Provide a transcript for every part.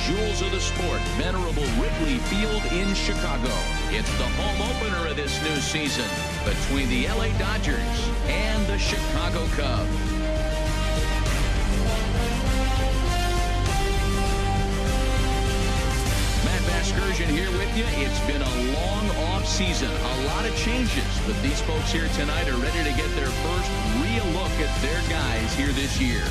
jewels of the sport, venerable Wrigley Field in Chicago. It's the home opener of this new season between the LA Dodgers and the Chicago Cubs. Excursion here with you. It's been a long off season, a lot of changes, but these folks here tonight are ready to get their first real look at their guys here this year.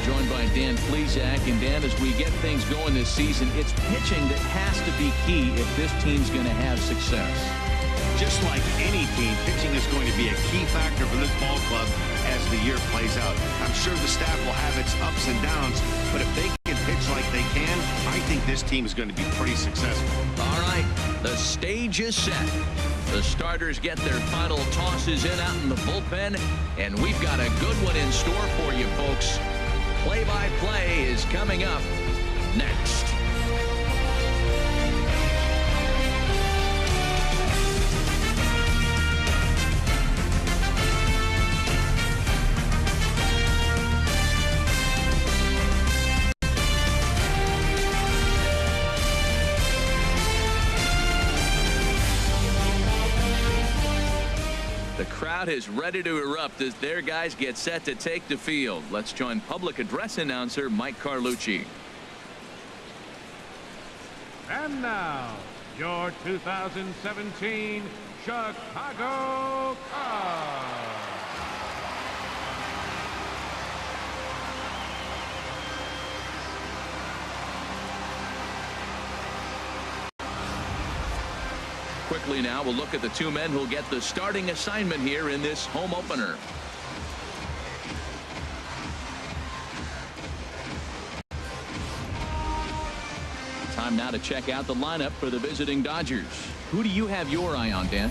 Joined by Dan Plesac. And Dan, as we get things going this season, it's pitching that has to be key if this team's going to have success. Just like any team, pitching is going to be a key factor for this ball club as the year plays out. I'm sure the staff will have its ups and downs, but if they can pitch like they can, I think this team is going to be pretty successful. All right, the stage is set. The starters get their final tosses in out in the bullpen, and we've got a good one in store for you folks. Play-by-play is coming up next. The crowd is ready to erupt as their guys get set to take the field. Let's join public address announcer Mike Carlucci. And now, your 2017 Chicago Cubs. Quickly now, we'll look at the two men who'll get the starting assignment here in this home opener. Time now to check out the lineup for the visiting Dodgers. Who do you have your eye on, Dan?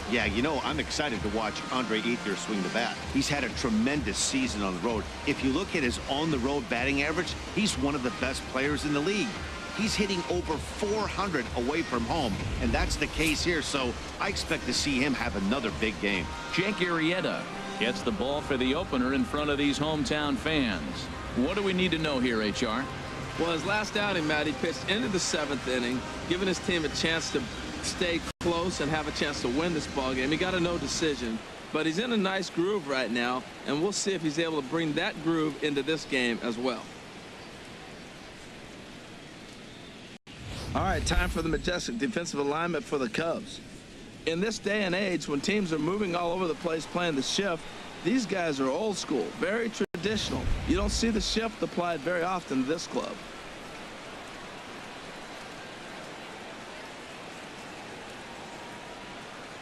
Yeah, you know, I'm excited to watch Andre Ethier swing the bat. He's had a tremendous season on the road. If you look at his on-the-road batting average, he's one of the best players in the league. He's hitting over 400 away from home, and that's the case here, so I expect to see him have another big game. Jake Arrieta gets the ball for the opener in front of these hometown fans. What do we need to know here, HR? Well, his last outing, Matt, he pitched into the 7th inning, giving his team a chance to stay close and have a chance to win this ball game. He got a no decision, but he's in a nice groove right now, and we'll see if he's able to bring that groove into this game as well. All right, time for the majestic defensive alignment for the Cubs. In this day and age, when teams are moving all over the place playing the shift, these guys are old school, very traditional. You don't see the shift applied very often to this club.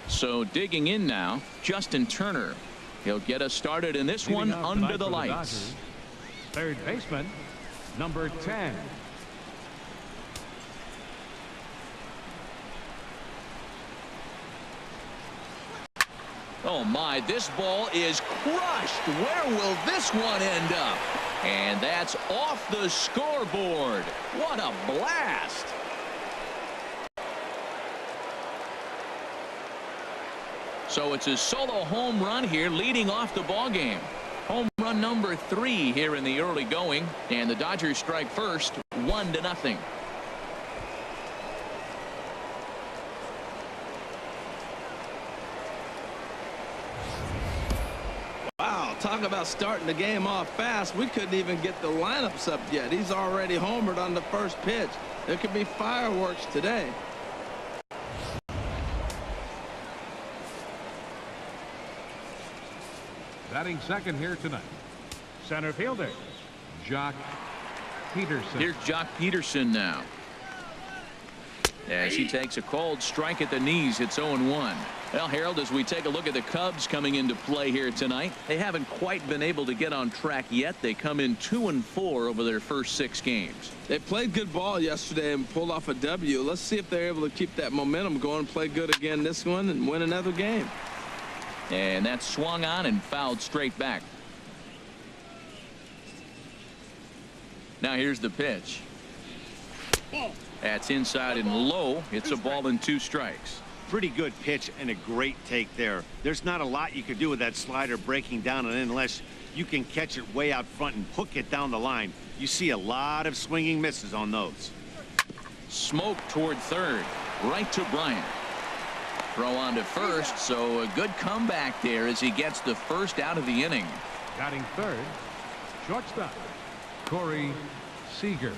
So digging in now, Justin Turner. He'll get us started in this one under the lights. Third baseman, number 10. Oh my, this ball is crushed. Where will this one end up? And that's off the scoreboard. What a blast. So it's a solo home run here leading off the ball game. Home run number 3 here in the early going, and the Dodgers strike first, 1-0. Wow, talk about starting the game off fast. We couldn't even get the lineups up yet. He's already homered on the first pitch. There could be fireworks today. Batting second here tonight, center fielder, Jock Peterson. Here's Jock Peterson now. As he takes a cold strike at the knees, it's 0-1. Well, Harold, as we take a look at the Cubs coming into play here tonight, they haven't quite been able to get on track yet. They come in 2-4 over their first 6 games. They played good ball yesterday and pulled off a W. Let's see if they're able to keep that momentum going, play good again this one, and win another game. And that's swung on and fouled straight back. Now here's the pitch. That's inside and low. It's a ball and 2 strikes. Pretty good pitch and a great take there. There's not a lot you can do with that slider breaking down and in unless you can catch it way out front and hook it down the line. You see a lot of swinging misses on those. Smoke toward third. Right to Bryant. Throw on to first, so a good comeback there as he gets the first out of the inning. Batting third, shortstop, Corey Seager.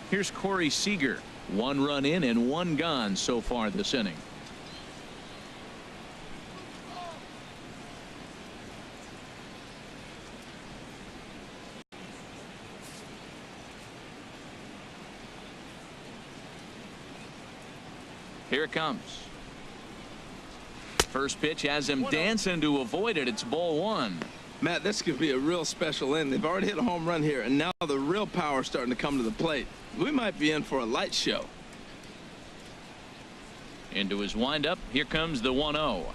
Here's Corey Seager. 1 run in and 1 gone so far this inning. Here it comes. First pitch has him dancing to avoid it. It's ball 1. Matt, this could be a real special inning. They've already hit a home run here, and now the real power is starting to come to the plate. We might be in for a light show. Into his windup. Here comes the 1-0.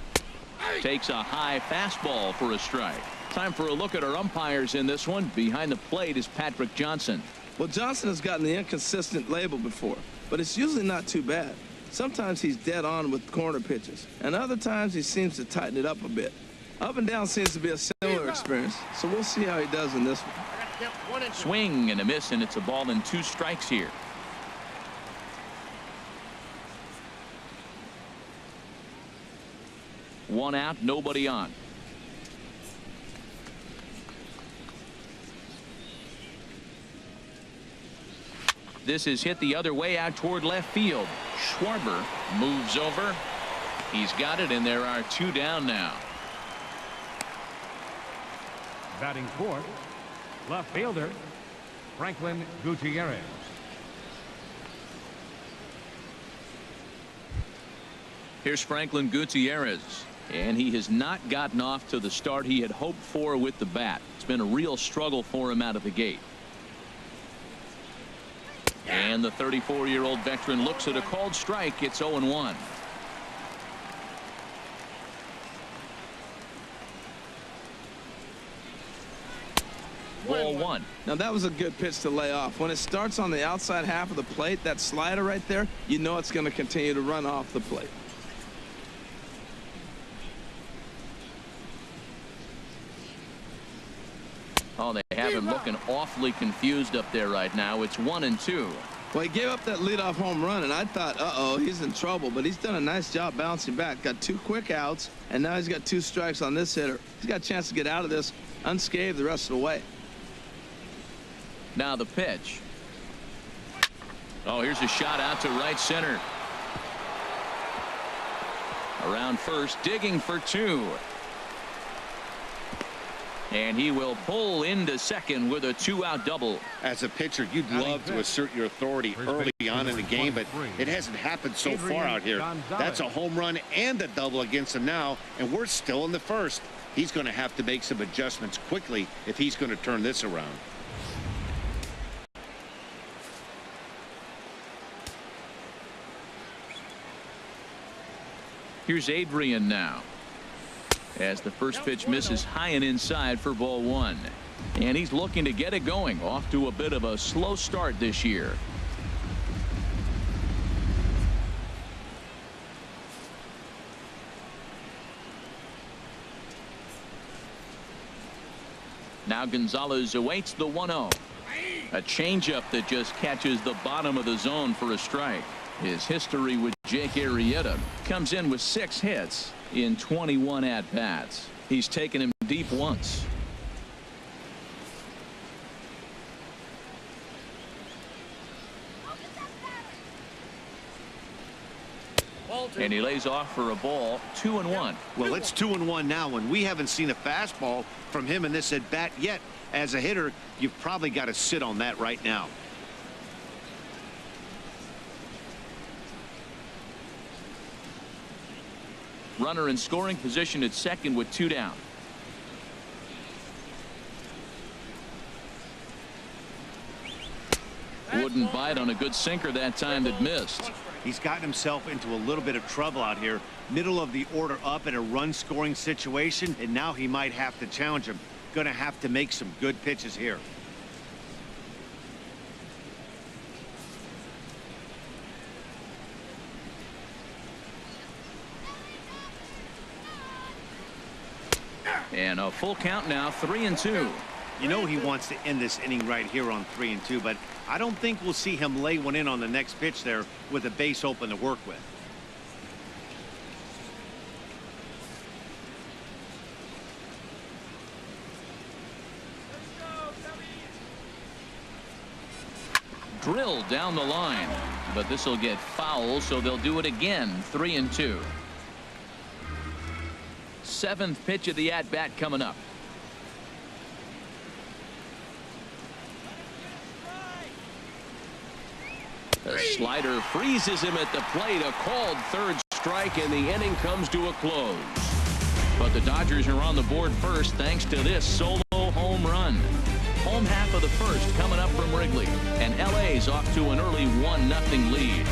Takes a high fastball for a strike. Time for a look at our umpires in this one. Behind the plate is Patrick Johnson. Well, Johnson has gotten the inconsistent label before, but it's usually not too bad. Sometimes he's dead on with corner pitches, and other times he seems to tighten it up a bit. Up and down seems to be a similar experience, so we'll see how he does in this one. Swing and a miss, and it's a ball and 2 strikes here. One out, nobody on. This is hit the other way out toward left field. Schwarber moves over. He's got it, and there are 2 down now. Batting fourth, left fielder, Franklin Gutierrez. Here's Franklin Gutierrez, and he has not gotten off to the start he had hoped for with the bat. It's been a real struggle for him out of the gate. And the 34-year-old veteran looks at a called strike. It's 0-1. Ball 1. Now that was a good pitch to lay off. When it starts on the outside half of the plate, that slider right there, you know it's going to continue to run off the plate. Oh, they have him looking awfully confused up there right now. It's 1-2. Well, he gave up that leadoff home run, and I thought, uh-oh, he's in trouble. But he's done a nice job bouncing back. Got 2 quick outs, and now he's got 2 strikes on this hitter. He's got a chance to get out of this unscathed the rest of the way. Now the pitch. Oh, here's a shot out to right center. Around first, digging for 2. And he will pull into second with a 2-out double. As a pitcher, you'd love to assert your authority early on in the game, but it hasn't happened so far out here. That's a home run and a double against him now, and we're still in the first. He's going to have to make some adjustments quickly if he's going to turn this around. Here's Adrian now, as the first pitch misses high and inside for ball 1. And he's looking to get it going. Off to a bit of a slow start this year. Now Gonzalez awaits the 1-0. A changeup that just catches the bottom of the zone for a strike. His history with Jake Arrieta comes in with 6 hits in 21 at-bats. He's taken him deep once. And he lays off for a ball. 2-1. Well, it's 2-1 now, and we haven't seen a fastball from him in this at-bat yet. As a hitter, you've probably got to sit on that right now. Runner in scoring position at second with 2 down. Wouldn't bite on a good sinker that time that missed. He's gotten himself into a little bit of trouble out here. Middle of the order up in a run-scoring situation, and now he might have to challenge him. Going to have to make some good pitches here. And a full count now, 3-2. You know he wants to end this inning right here on 3-2, but I don't think we'll see him lay one in on the next pitch there with a base open to work with. Drilled down the line, but this will get foul, so they'll do it again. 3-2. Seventh pitch of the at-bat coming up. The slider freezes him at the plate. A called third strike, and the inning comes to a close. But the Dodgers are on the board first thanks to this solo home run. Home half of the first coming up from Wrigley, and LA's off to an early 1-0 lead.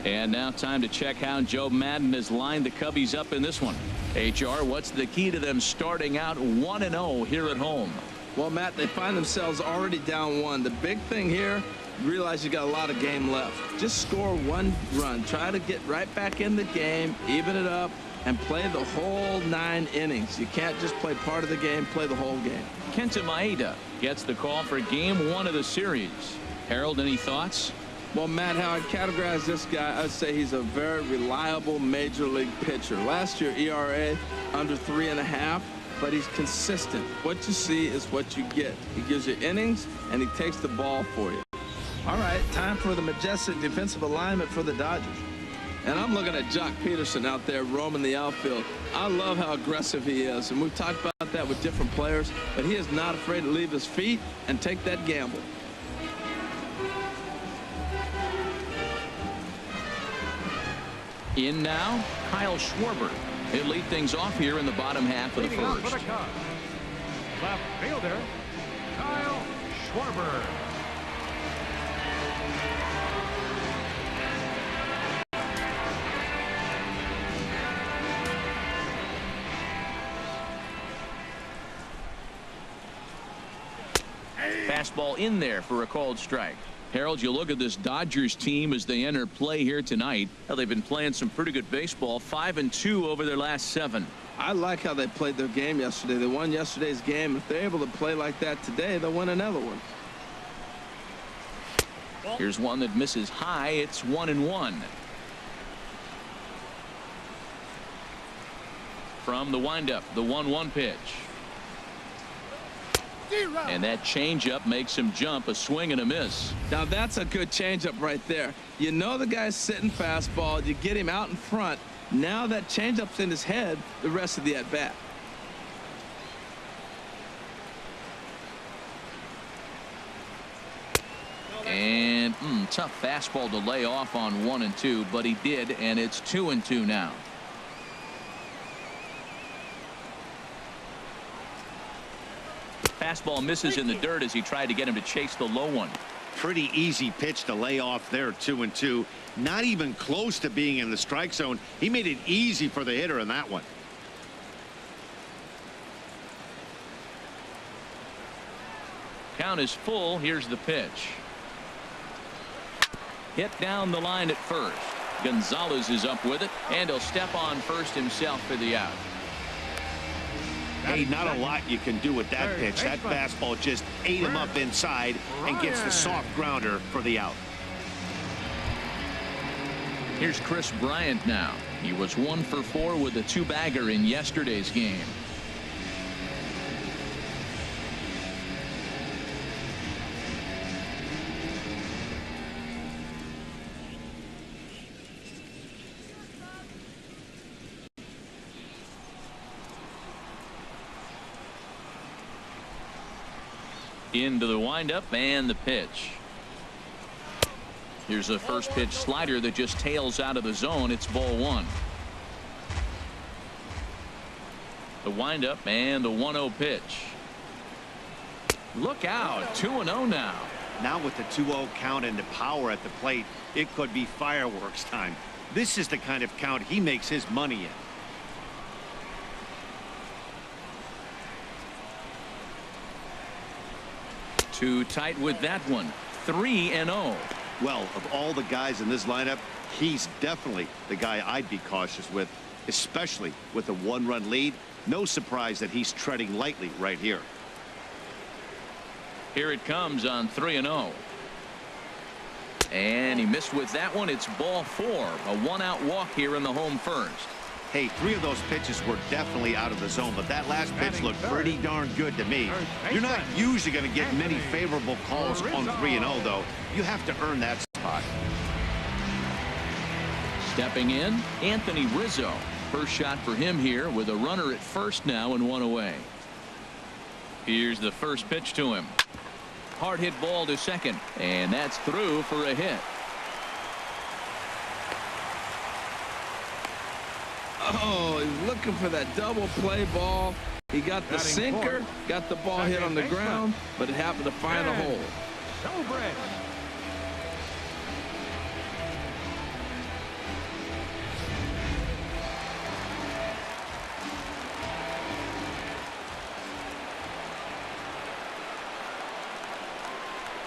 And now time to check how Joe Madden has lined the Cubbies up in this one. HR, what's the key to them starting out 1-0 here at home? Well, Matt, they find themselves already down 1. The big thing here, you realize you got a lot of game left. Just score 1 run. Try to get right back in the game, even it up, and play the whole 9 innings. You can't just play part of the game, play the whole game. Kenta Maeda gets the call for game 1 of the series. Harold, any thoughts? Well, Matt, how I'd categorize this guy, I'd say he's a very reliable major league pitcher. Last year, ERA under 3.5, but he's consistent. What you see is what you get. He gives you innings, and he takes the ball for you. All right, time for the majestic defensive alignment for the Dodgers. And I'm looking at Jock Peterson out there roaming the outfield. I love how aggressive he is, and we've talked about that with different players, but he is not afraid to leave his feet and take that gamble. In now, Kyle Schwarber. He'll lead things off here in the bottom half of the first. Left fielder, Kyle Schwarber. Fastball in there for a called strike. Harold, you look at this Dodgers team as they enter play here tonight. Well, they've been playing some pretty good baseball. 5-2 over their last 7. I like how they played their game yesterday. They won yesterday's game. If they're able to play like that today, they'll win another one. Here's one that misses high. It's 1-1. From the windup, the 1-1 pitch. And that changeup makes him jump. A swing and a miss. Now that's a good changeup right there. You know the guy's sitting fastball. You get him out in front. Now that changeup's in his head the rest of the at bat. And tough fastball to lay off on 1 and 2, but he did, and it's 2 and 2 now. Fastball misses in the dirt as he tried to get him to chase the low one. Pretty easy pitch to lay off there. 2 and 2. Not even close to being in the strike zone. He made it easy for the hitter in that one. Count is full. Here's the pitch. Hit down the line at first. Gonzalez is up with it, and he'll step on first himself for the out. Hey, not a lot you can do with that pitch. That fastball just ate him up inside and gets the soft grounder for the out. Here's Chris Bryant now. He was 1 for 4 with a 2-bagger in yesterday's game. Into the windup and the pitch. Here's a first pitch slider that just tails out of the zone. It's ball 1. The windup and the 1-0 pitch. Look out. 2-0 now. Now with the 2-0 count and the power at the plate, it could be fireworks time. This is the kind of count he makes his money in. Too tight with that one. 3-0. Well, of all the guys in this lineup, he's definitely the guy I'd be cautious with. especially with a one-run lead. No surprise that he's treading lightly right here. Here it comes on 3-0. And he missed with that one. It's ball 4. A one-out walk here in the home first. Hey, 3 of those pitches were definitely out of the zone, but that last pitch looked pretty darn good to me. You're not usually going to get many favorable calls on 3-0, though. You have to earn that spot. Stepping in, Anthony Rizzo. First shot for him here with a runner at first now and 1 away. Here's the first pitch to him. Hard hit ball to second, and that's through for a hit. Oh, he's looking for that double play ball. He got the sinker, got the ball hit on the ground, but it happened to find a hole.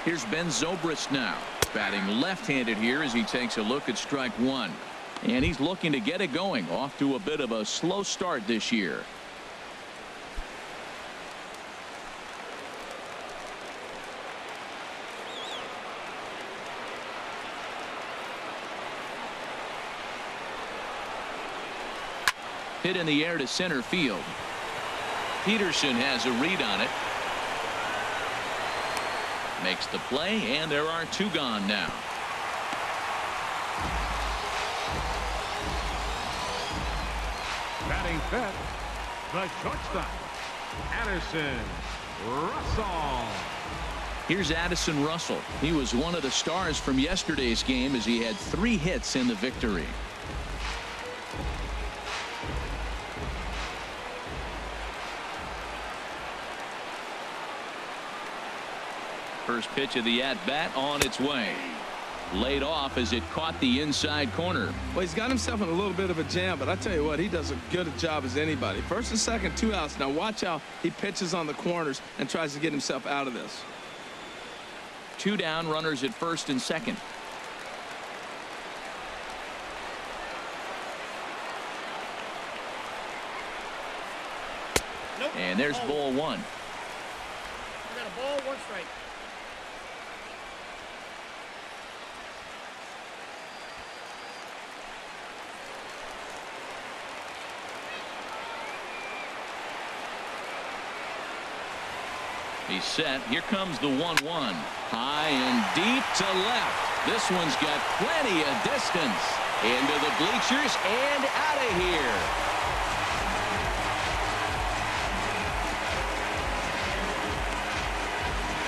Here's Ben Zobrist now, batting left-handed here as he takes a look at strike 1. And he's looking to get it going, off to a bit of a slow start this year. Hit in the air to center field. Peterson has a read on it. Makes the play, and there are 2 gone now. Batting fifth, the shortstop, Addison Russell. Here's Addison Russell. He was one of the stars from yesterday's game as he had 3 hits in the victory. First pitch of the at-bat on its way. Laid off as it caught the inside corner. Well, he's got himself in a little bit of a jam, but I tell you what, he does as good a job as anybody. First and second, 2 outs. Now watch how he pitches on the corners and tries to get himself out of this. 2 down, runners at first and second. Nope. And there's ball 1. You got a ball, 1 strike. He's set. Here comes the 1-1. High and deep to left. This one's got plenty of distance. Into the bleachers and out of here.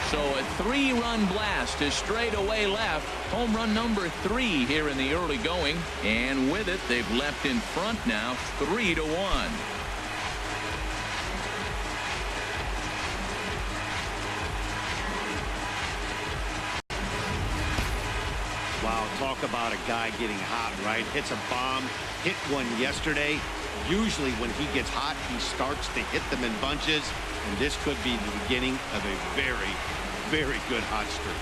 So a 3-run blast to straightaway left. Home run number 3 here in the early going. And with it, they've left in front now 3-1. Wow, talk about a guy getting hot, right? Hits a bomb, hit one yesterday. Usually when he gets hot, he starts to hit them in bunches, and this could be the beginning of a very, very good hot streak.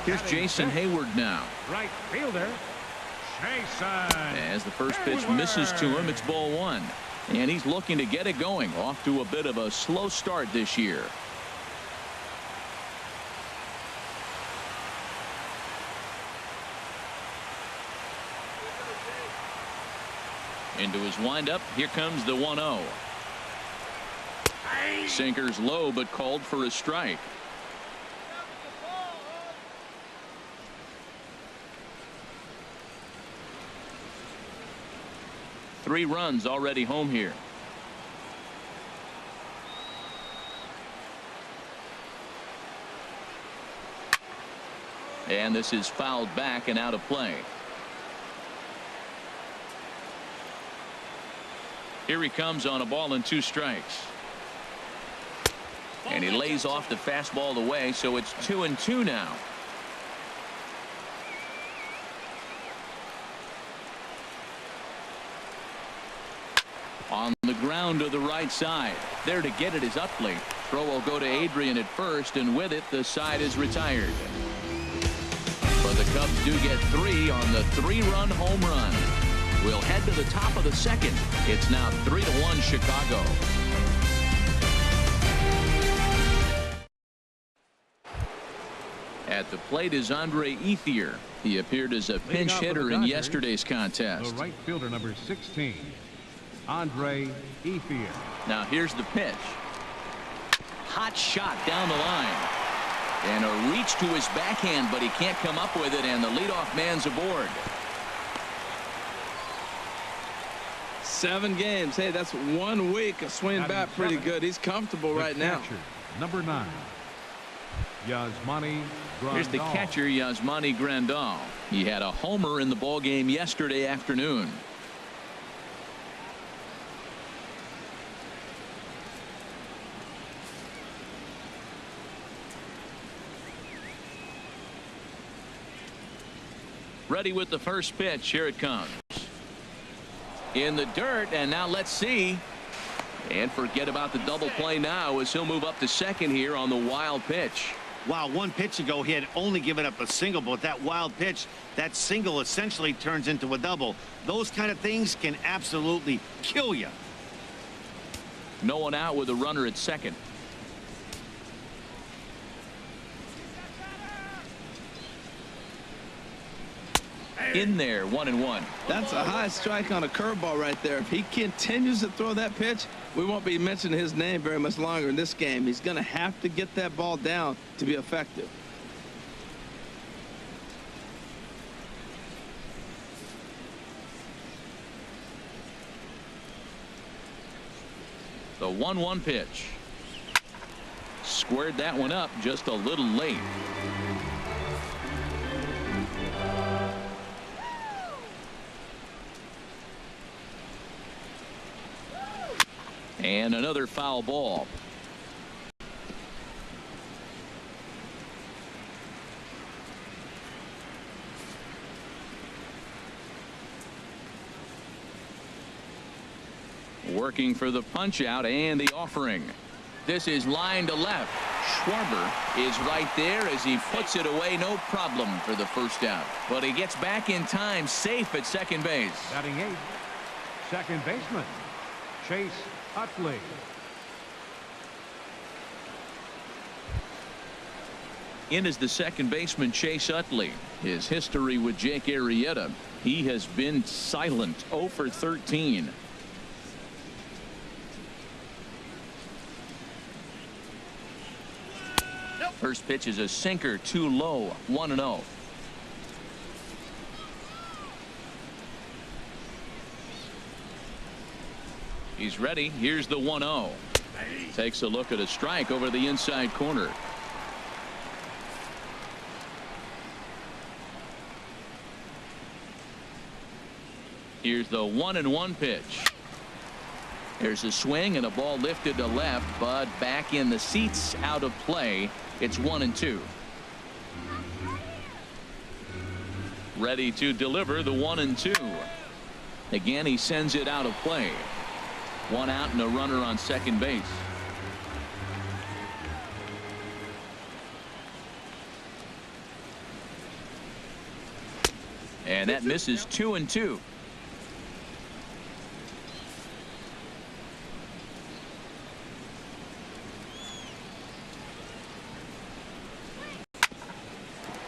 Here's Jason Hayward now. Right fielder, Jason. As the first pitch misses to him, it's ball 1. And he's looking to get it going, off to a bit of a slow start this year. Into his windup. Here comes the 1-0. Sinker's low, but called for a strike. Three runs already home here. And this is fouled back and out of play. Here he comes on a ball and 2 strikes. And he lays off the fastball away, so it's 2-2 now. On the ground. ground to the right side. There to get it is Utley. Throw will go to Adrian at first, and with it, the side is retired. But the Cubs do get 3 on the 3-run home run. We'll head to the top of the second. It's now 3-1 Chicago. At the plate is Andre Ethier. He appeared as a pinch hitter in yesterday's contest. The right fielder, number 16, Andre Ethier. Now here's the pitch. Hot shot down the line. And a reach to his backhand, but he can't come up with it, and the leadoff man's aboard. 7 games. Hey, that's 1 week of swinging bat pretty good. He's comfortable right now. Number 9, Yasmani Grandal. Here's the catcher, Yasmani Grandal. He had a homer in the ball game yesterday afternoon. Ready with the first pitch. Here it comes. In the dirt, and now let's see. And forget about the double play now as he'll move up to second here on the wild pitch. Wow, 1 pitch ago he had only given up a single, but that wild pitch, that single essentially turns into a double. Those kind of things can absolutely kill you. No one out with a runner at second. In there, 1-1. That's a high strike on a curveball right there. If he continues to throw that pitch, we won't be mentioning his name very much longer in this game. He's going to have to get that ball down to be effective. The 1-1 pitch. Squared that one up just a little late. And another foul ball. Working for the punch out and the offering. This is line to left. Schwarber is right there as he puts it away. No problem for the first out. But he gets back in time, safe at second base. Batting 8, second baseman, Chase Utley. In is the second baseman, Chase Utley. His history with Jake Arrieta. He has been silent, 0 for 13. First pitch is a sinker, too low, 1-0. He's ready. Here's the 1-0. Takes a look at a strike over the inside corner. Here's the 1-1 pitch. There's a swing and a ball lifted to left, but back in the seats, out of play. It's 1-2. Ready to deliver the 1-2. Again, he sends it out of play. 1 out and a runner on second base. And that misses 2-2.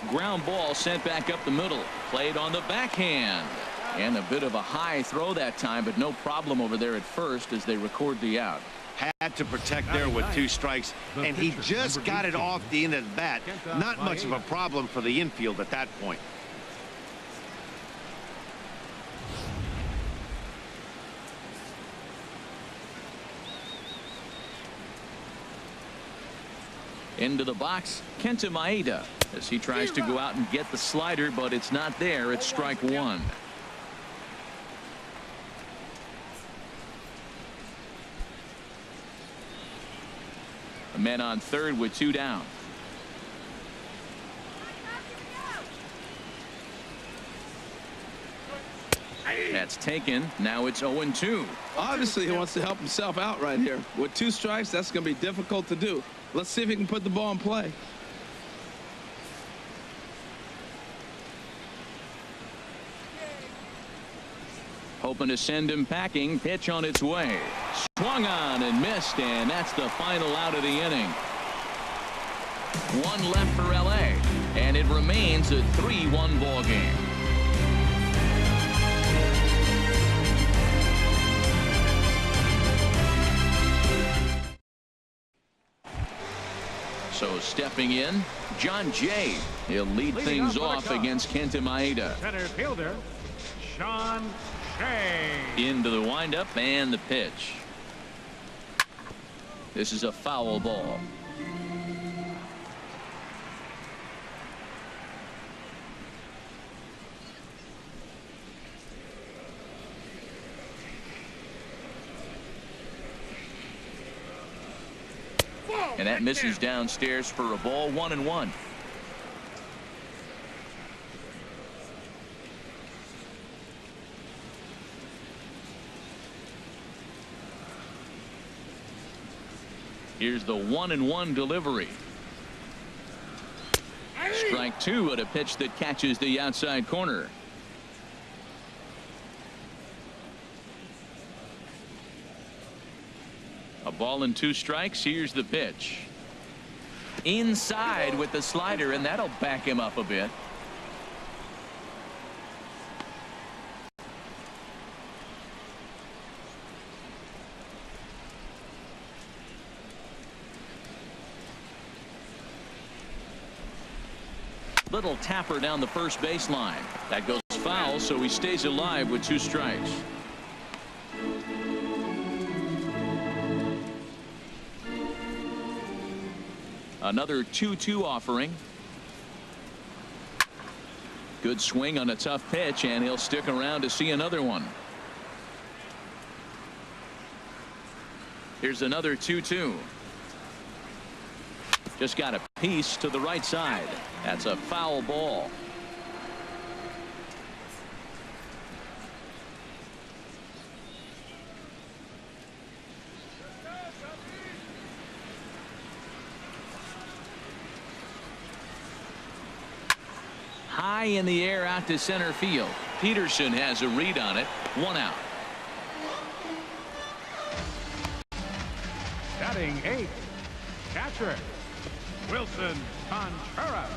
Ground ball sent back up the middle. Played on the backhand. And a bit of a high throw that time, but no problem over there at first as they record the out. Had to protect there with 2 strikes, and he just got it off the end of the bat. Not much of a problem for the infield at that point. Into the box, Kenta Maeda, as he tries to go out and get the slider, but it's not there. It's strike 1. A man on third with 2 down. That's taken. Now it's 0-2. Obviously, he wants to help himself out right here. With 2 strikes, that's going to be difficult to do. Let's see if he can put the ball in play. Hoping to send him packing. Pitch on its way. Swung on and missed, and that's the final out of the inning. 1 left for L.A., and it remains a 3-1 ball game. So stepping in, John Jay. He'll lead things off against Kenta Maeda. Center fielder, John Jay. Into the windup and the pitch. This is a foul ball. And that misses downstairs for a ball. 1-1. Here's the 1-1 delivery. Strike 2 at a pitch that catches the outside corner. A ball and 2 strikes. Here's the pitch. Inside with the slider, and that'll back him up a bit. Little tapper down the first baseline. That goes foul, so he stays alive with 2 strikes. Another 2-2 offering. Good swing on a tough pitch, and he'll stick around to see another one. Here's another 2-2. Just got a piece to the right side. That's a foul ball. High in the air out to center field. Peterson has a read on it. 1 out. Batting 8th, catcher, Wilson Contreras.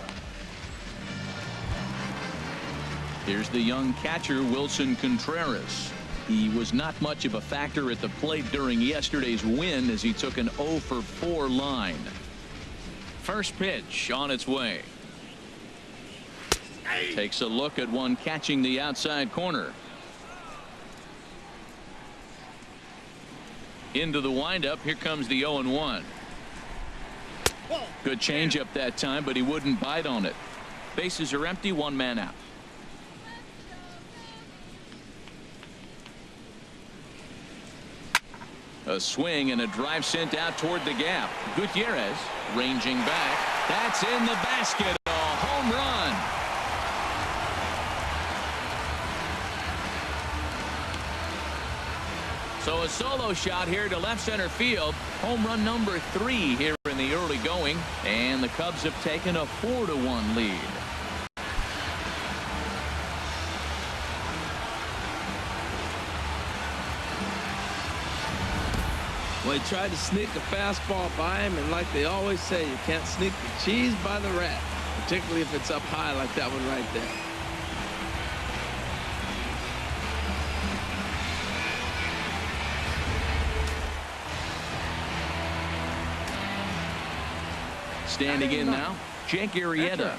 Here's the young catcher, Wilson Contreras. He was not much of a factor at the plate during yesterday's win as he took an 0-for-4 line. First pitch on its way. Takes a look at one catching the outside corner. Into the windup. Here comes the 0-1. Good changeup that time, but he wouldn't bite on it. Bases are empty. 1 man out. A swing and a drive sent out toward the gap. Gutierrez ranging back. That's in the basket. A home run. So a solo shot here to left center field. Home run number 3 here in the early going. And the Cubs have taken a 4-1 lead. Well, he tried to sneak a fastball by him, and like they always say, you can't sneak the cheese by the rat, particularly if it's up high like that one right there. Standing in now, Jake Arrieta.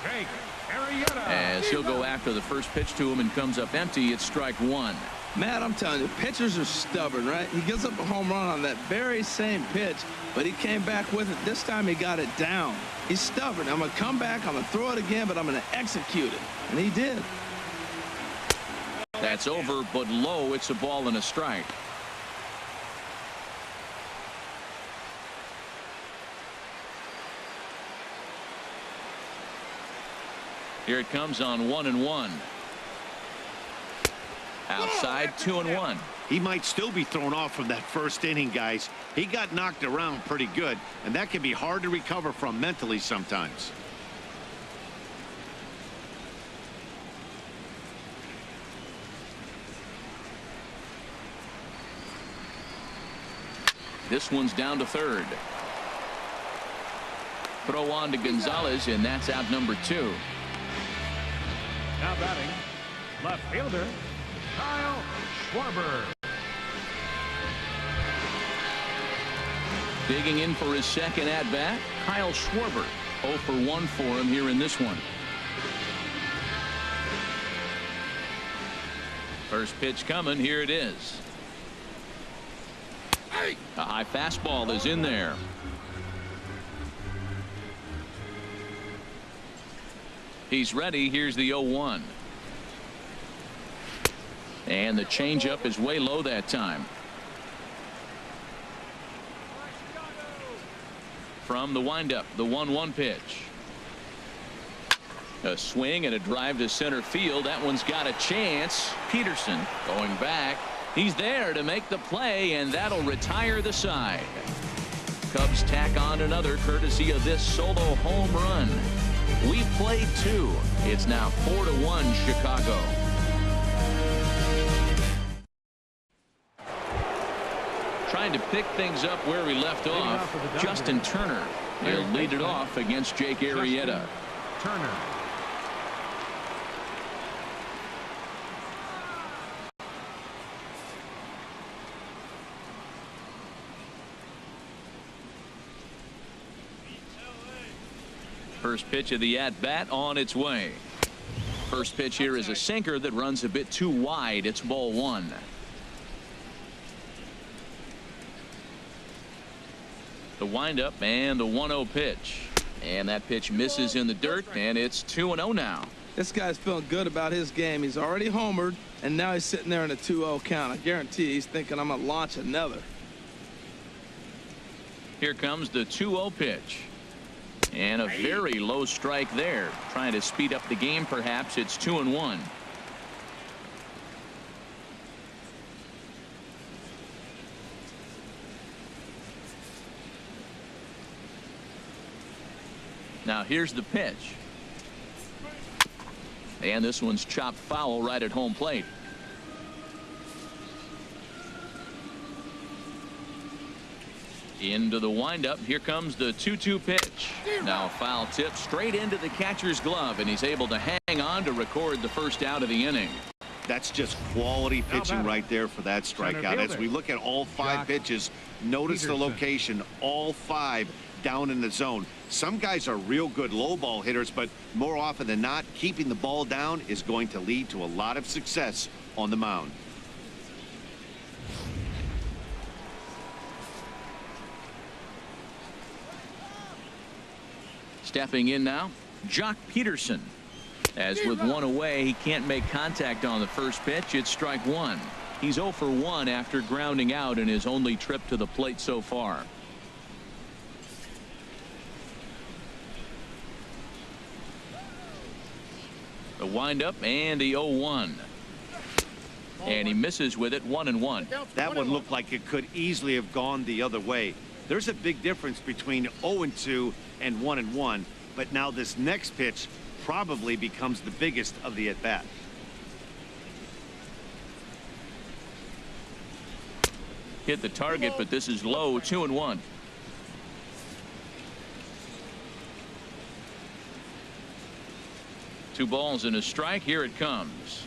Jake Arrieta. As he'll go after the first pitch to him and comes up empty. It's strike 1. Matt, I'm telling you, pitchers are stubborn, right? He gives up a home run on that very same pitch, but he came back with it. This time he got it down. He's stubborn. I'm going to come back, I'm going to throw it again, but I'm going to execute it. And he did. That's over, but low. It's a ball and a strike. Here it comes on 1-1. Outside, 2-1. He might still be thrown off from that first inning, guys. He got knocked around pretty good, and that can be hard to recover from mentally sometimes. This one's down to third. Throw on to Gonzalez, and that's out number 2. Now batting, left fielder, Kyle Schwarber. Digging in for his second at-bat, Kyle Schwarber. 0 for 1 for him here in this one. First pitch coming. Here it is. A high fastball is in there. He's ready. Here's the 0-1. And the changeup is way low that time. From the windup, the 1-1 pitch. A swing and a drive to center field. That one's got a chance. Peterson going back. He's there to make the play, and that'll retire the side. Cubs tack on another courtesy of this solo home run. We played 2. It's now 4-1 Chicago. Trying to pick things up where we left off. Justin Turner. He'll lead it off against Jake Arrieta. Turner. First pitch of the at-bat on its way. First pitch here is a sinker that runs a bit too wide. It's ball 1. The windup and the 1-0 pitch. And that pitch misses in the dirt, and it's 2-0 now. This guy's feeling good about his game. He's already homered, and now he's sitting there in a 2-0 count. I guarantee he's thinking I'm going to launch another. Here comes the 2-0 pitch. And a very low strike there. Trying to speed up the game, perhaps. It's 2-1. Now here's the pitch. And this one's chopped foul right at home plate. Into the windup. Here comes the 2-2 pitch. Now foul tip straight into the catcher's glove, and he's able to hang on to record the first out of the inning. That's just quality pitching right there for that strikeout. As we look at all 5 pitches, notice the location. All 5 down in the zone. Some guys are real good low ball hitters, but more often than not, keeping the ball down is going to lead to a lot of success on the mound. Stepping in now, Jock Peterson. As with 1 away, he can't make contact on the first pitch. It's strike 1. He's 0 for 1 after grounding out in his only trip to the plate so far. The windup and the 0-1. And he misses with it. 1-1. That one looked like it could easily have gone the other way. There's a big difference between 0-2 and 1-1, but now this next pitch probably becomes the biggest of the at-bat. Hit the target, but this is low. 2-1. Two balls and a strike. Here it comes.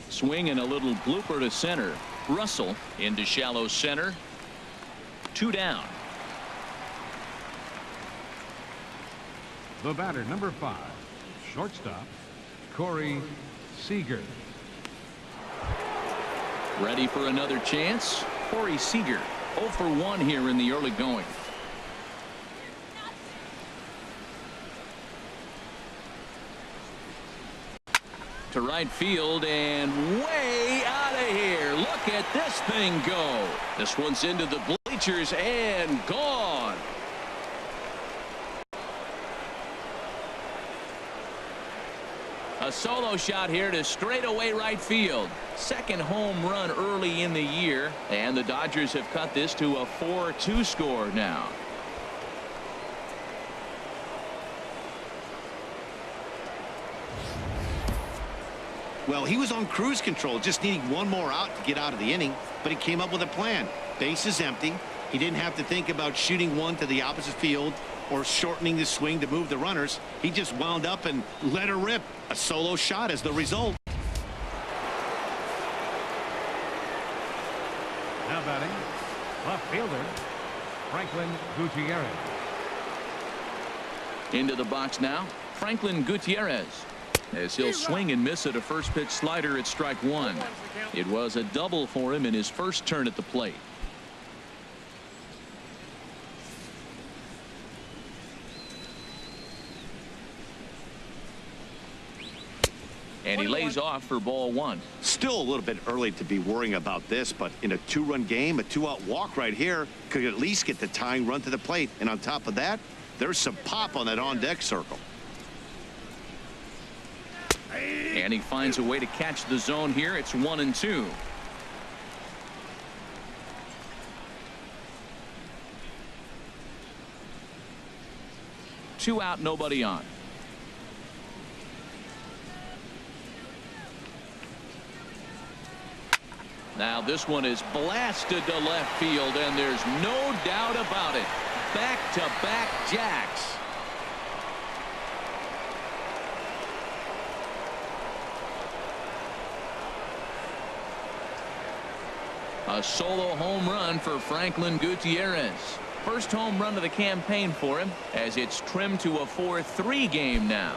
Swing and a little blooper to center. Russell into shallow center. 2 down. The batter, number 5, shortstop, Corey Seager. Ready for another chance. Corey Seager, 0 for 1 here in the early going. To right field and way out of here. Look at this thing go. This one's into the bleachers and gone. A solo shot here to straightaway right field. Second home run early in the year, and the Dodgers have cut this to a 4-2 score now. Well, he was on cruise control, just needing one more out to get out of the inning, but he came up with a plan. Base is empty. He didn't have to think about shooting one to the opposite field or shortening the swing to move the runners. He just wound up and let her rip. A solo shot as the result. Now batting, left fielder, Franklin Gutierrez. Into the box now, Franklin Gutierrez. As he'll swing and miss at a first pitch slider at strike one. It was a double for him in his first turn at the plate. And he lays off for ball one. Still a little bit early to be worrying about this, but in a two-run game, a two-out walk right here could at least get the tying run to the plate. And on top of that, there's some pop on that on-deck circle. And he finds a way to catch the zone here. It's 1-2. Two out, nobody on. Now this one is blasted to left field, and there's no doubt about it. Back-to-back jacks. A solo home run for Franklin Gutierrez. First home run of the campaign for him, as it's trimmed to a 4-3 game now.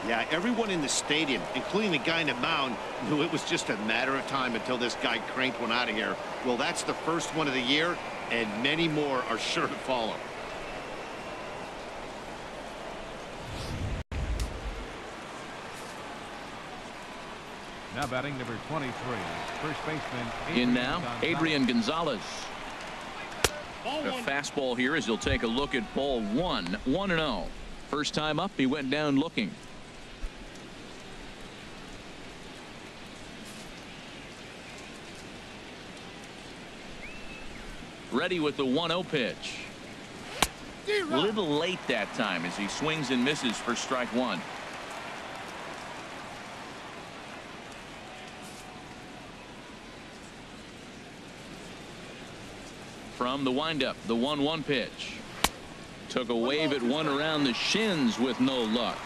Yeah, everyone in the stadium, including the guy in the mound, knew it was just a matter of time until this guy cranked one out of here. Well, that's the first one of the year, and many more are sure to follow. Now batting number 23, first baseman. In now, Adrian Gonzalez. A fastball here as he'll take a look at ball one. 1-0. First time up, he went down looking. Ready with the 1-0 pitch. A little late that time as he swings and misses for strike one. From the windup, the 1-1 pitch. Took a wave at one around the shins with no luck.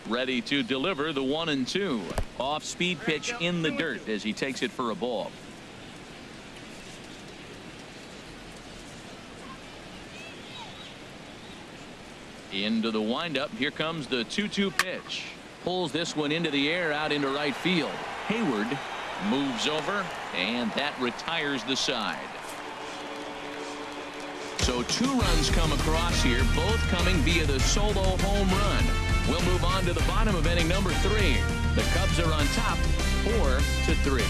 Ready to deliver the 1-2. Off speed pitch in the dirt as he takes it for a ball. Into the windup. Here comes the 2-2 pitch. Pulls this one into the air out into right field. Hayward moves over, and that retires the side. So two runs come across here, both coming via the solo home run. We'll move on to the bottom of inning number 3. The Cubs are on top 4-3.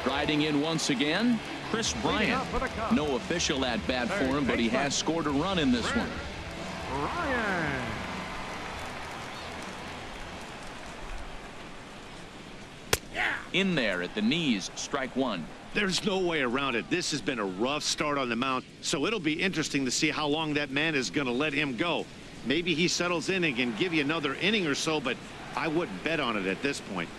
Striding in once again, Chris Bryant. No official at bat for him, but he has scored a run in this one. Ryan. In there at the knees, strike one. There's no way around it. This has been a rough start on the mound, so it'll be interesting to see how long that man is going to let him go. Maybe he settles in and can give you another inning or so, but I wouldn't bet on it at this point.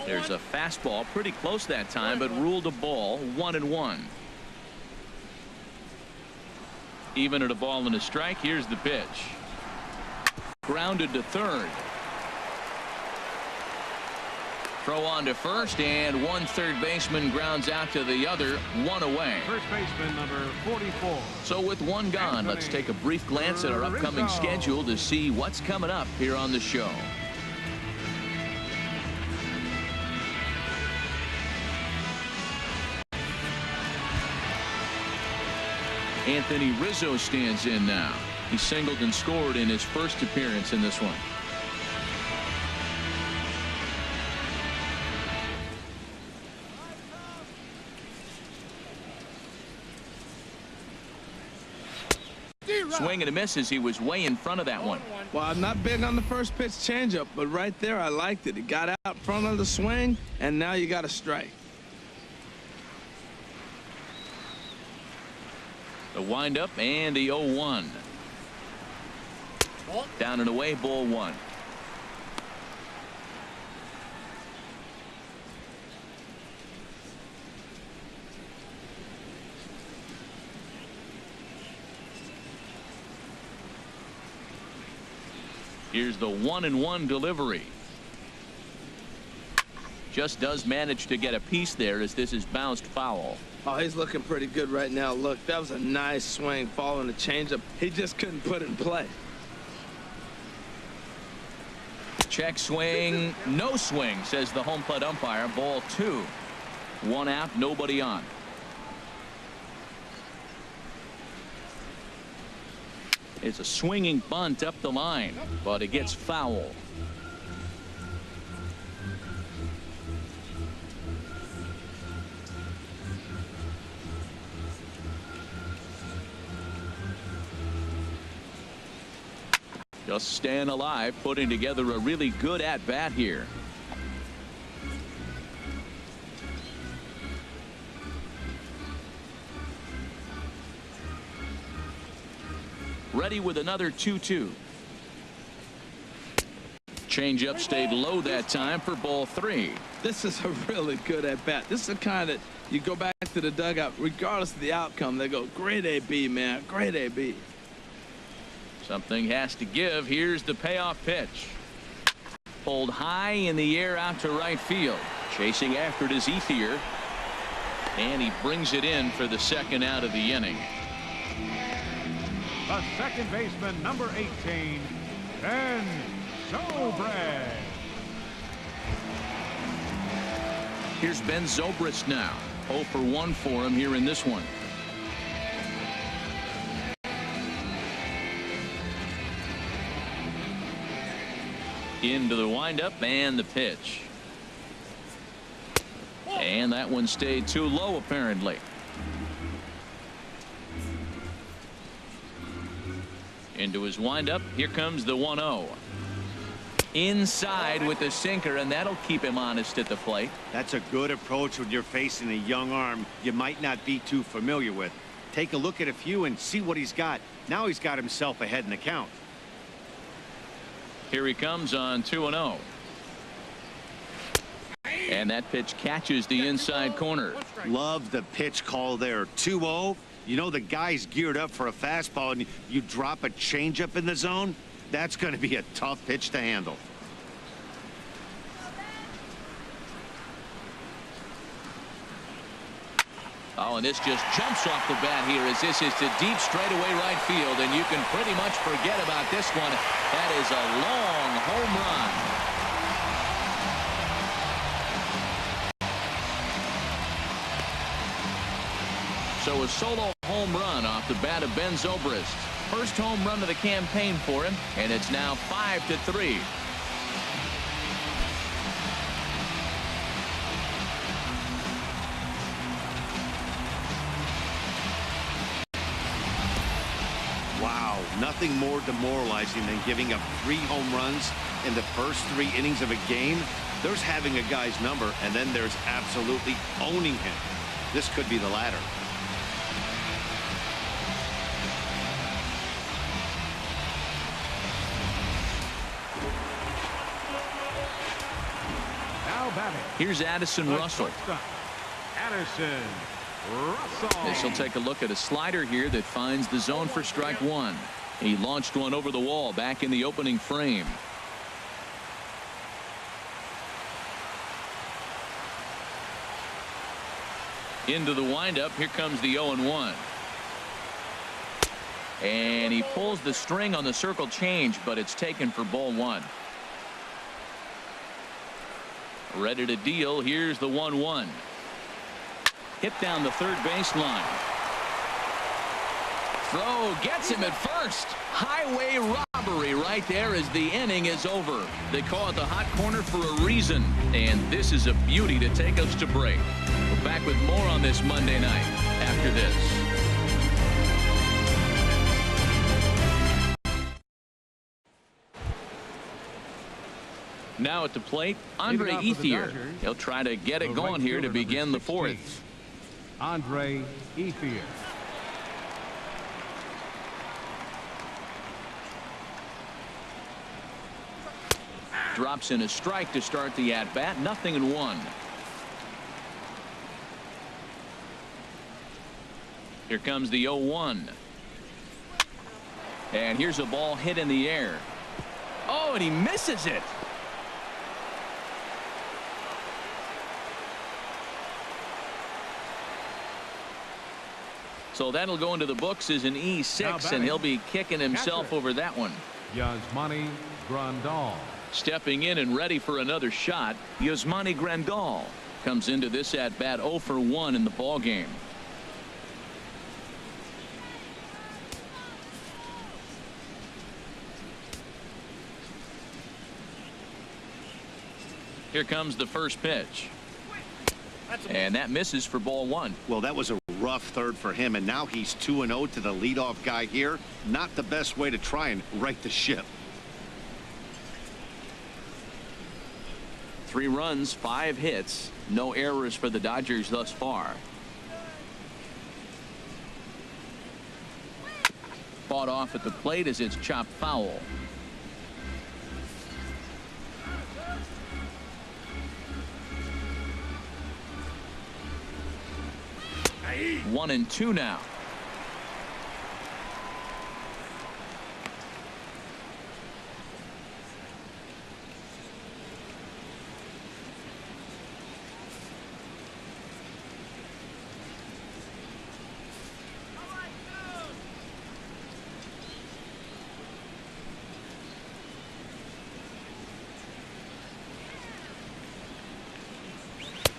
There's a fastball pretty close that time, but ruled a ball. 1-1. Even at a ball and a strike. Here's the pitch. Grounded to third. Throw on to first, and one third baseman grounds out to the other. One away. First baseman number 44. So with one gone, let's take a brief glance at our upcoming schedule to see what's coming up here on the show. Anthony Rizzo stands in now. He singled and scored in his first appearance in this one. Swing and a miss as he was way in front of that one. Well, I'm not big on the first pitch changeup, but right there I liked it. It got out front of the swing, and now you got a strike. The windup and the 0-1. Down and away, ball one. Here's the 1-1 delivery. Just does manage to get a piece there as this is bounced foul. Oh, he's looking pretty good right now. Look, that was a nice swing following the changeup. He just couldn't put it in play. Check swing, no swing, says the home plate umpire. Ball two. One out, nobody on. It's a swinging bunt up the line, but it gets foul. Just staying alive, putting together a really good at-bat here. Ready with another 2-2. Changeup stayed low that time for ball three. This is a really good at-bat. This is the kind that you go back to the dugout, regardless of the outcome, they go, great AB, man, great AB. Something has to give. Here's the payoff pitch. Pulled high in the air out to right field. Chasing after it is Ethier. And he brings it in for the second out of the inning. The second baseman, number 18, Ben Zobrist. Here's Ben Zobrist now. 0 for 1 for him here in this one. Into the windup and the pitch. And that one stayed too low apparently. Into his windup. Here comes the 1-0. Inside with the sinker, and that'll keep him honest at the plate. That's a good approach when you're facing a young arm you might not be too familiar with. Take a look at a few and see what he's got. Now he's got himself ahead in the count. Here he comes on 2-0. And that pitch catches the inside corner. Love the pitch call there. 2-0. You know the guy's geared up for a fastball, and you drop a changeup in the zone. That's going to be a tough pitch to handle. Oh, and this just jumps off the bat here as this is to deep straightaway right field, and you can pretty much forget about this one. That is a long home run. So a solo home run off the bat of Ben Zobrist. First home run of the campaign for him, and it's now 5-3. Wow, nothing more demoralizing than giving up 3 home runs in the first 3 innings of a game. There's having a guy's number, and then there's absolutely owning him. This could be the latter. Here's Addison Russell. Addison Russell. This will take a look at a slider here that finds the zone for strike one. He launched one over the wall back in the opening frame. Into the windup. Here comes the 0-1. And he pulls the string on the circle change, but it's taken for ball one. Ready to deal. Here's the 1-1. Hit down the third baseline. Throw gets him at first. Highway robbery right there as the inning is over. They call it the hot corner for a reason. And this is a beauty to take us to break. We're back with more on this Monday night after this. Now at the plate, Andre Ethier. He'll try to get it going here to begin the fourth. Andre Ethier. Drops in a strike to start the at-bat. 0-1. Here comes the 0-1. And here's a ball hit in the air. Oh, and he misses it. So that'll go into the books as an E6, and he'll be kicking himself over that one. Yasmani Grandal. Stepping in and ready for another shot, Yasmani Grandal comes into this at-bat 0 for 1 in the ball game. Here comes the first pitch. And that misses for ball 1. Well, that was a rough third for him, and now he's 2-0 to the leadoff guy here. Not the best way to try and right the ship. 3 runs, 5 hits, no errors for the Dodgers thus far. Fought off at the plate as it's chopped foul. One and 2 now.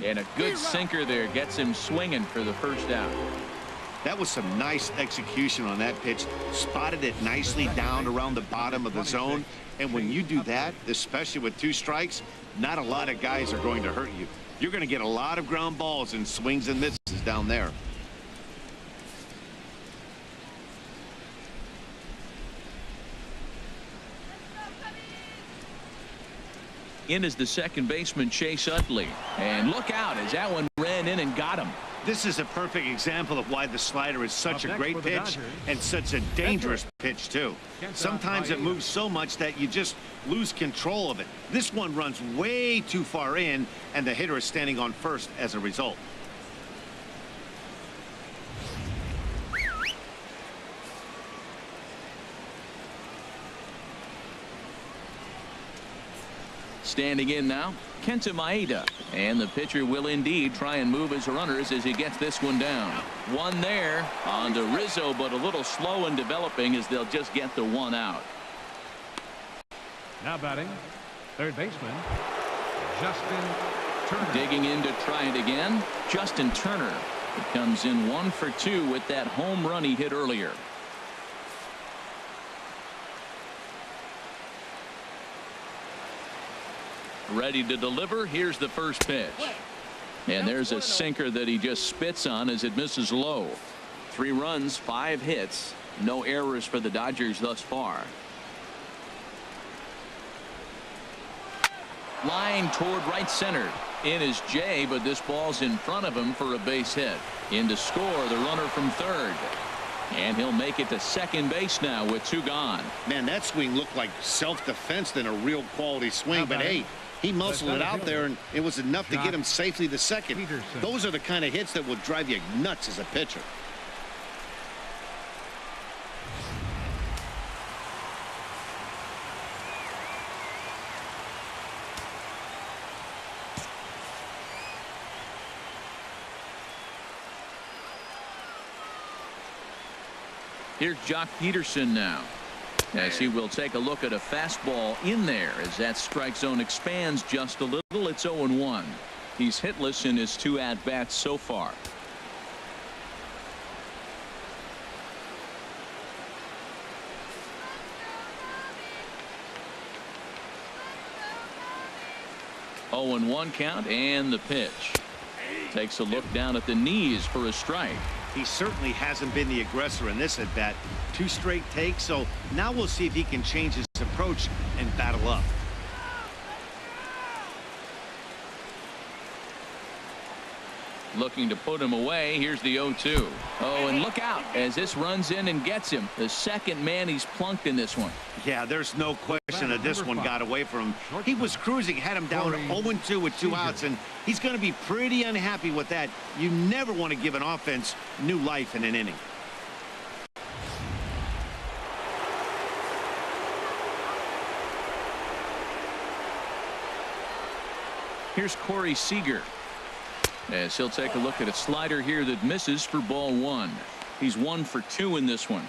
And a good sinker there gets him swinging for the first out. That was some nice execution on that pitch. Spotted it nicely down around the bottom of the zone. And when you do that, especially with 2 strikes, not a lot of guys are going to hurt you. You're going to get a lot of ground balls and swings and misses down there. In is the second baseman, Chase Utley. And look out as that one ran in and got him. This is a perfect example of why the slider is such a great pitch and such a dangerous pitch, too. Sometimes it moves so much that you just lose control of it. This one runs way too far in, and the hitter is standing on first as a result. Standing in now, Kenta Maeda. And the pitcher will indeed try and move his runners as he gets this one down. One there on to Rizzo, but a little slow in developing as they'll just get the 1 out. Now batting, third baseman, Justin Turner. Digging in to try it again, Justin Turner. He comes in 1 for 2 with that home run he hit earlier. Ready to deliver. Here's the first pitch. And there's a sinker that he just spits on as it misses low. 3 runs, 5 hits, no errors for the Dodgers thus far. Line toward right center. In is Jay, but this ball's in front of him for a base hit. In to score the runner from third. And he'll make it to second base now with 2 gone. Man, that swing looked like self-defense than a real quality swing, but hey, he muscled it out there, and it was enough to get him safely to second. Those are the kind of hits that will drive you nuts as a pitcher. Here's Jock Peterson now, as he will take a look at a fastball in there as that strike zone expands just a little. It's 0-1. He's hitless in his 2 at-bats so far. Oh, and 1 count, and the pitch. Takes a look down at the knees for a strike. He certainly hasn't been the aggressor in this at bat. 2 straight takes, so now we'll see if he can change his approach and battle up. Looking to put him away. Here's the 0-2. Oh, and look out as this runs in and gets him. The second man he's plunked in this one. Yeah, there's no question that this one got away from him. He was cruising, had him down 0-2 with 2 outs, and he's going to be pretty unhappy with that. You never want to give an offense new life in an inning. Here's Corey Seager, as he'll take a look at a slider here that misses for ball 1. He's 1 for 2 in this one.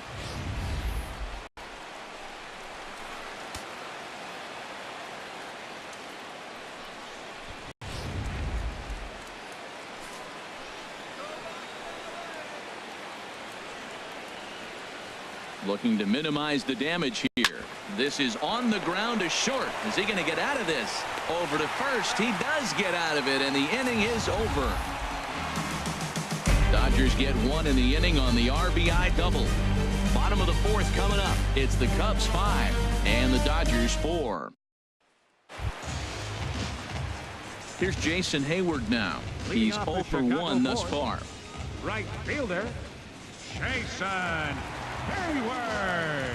Looking to minimize the damage here. This is on the ground to short. Is he going to get out of this? Over to first. He does get out of it, and the inning is over. Dodgers get 1 in the inning on the RBI double. Bottom of the 4th coming up. It's the Cubs 5 and the Dodgers 4. Here's Jason Hayward now. He's 0 for 1 thus far. Right fielder, Jason Hayward.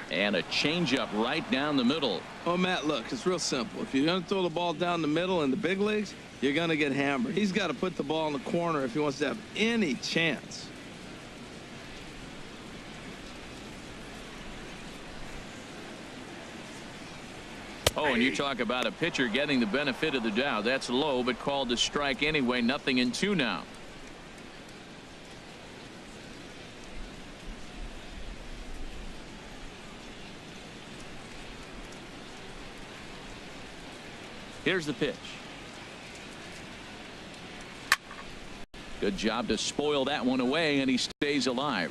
And a changeup right down the middle. Oh, Matt, look, it's real simple. If you're going to throw the ball down the middle in the big leagues, you're going to get hammered. He's got to put the ball in the corner if he wants to have any chance. Oh, and you talk about a pitcher getting the benefit of the doubt. That's low, but called to strike anyway. 0-2 now. Here's the pitch. Good job to spoil that one away, and he stays alive.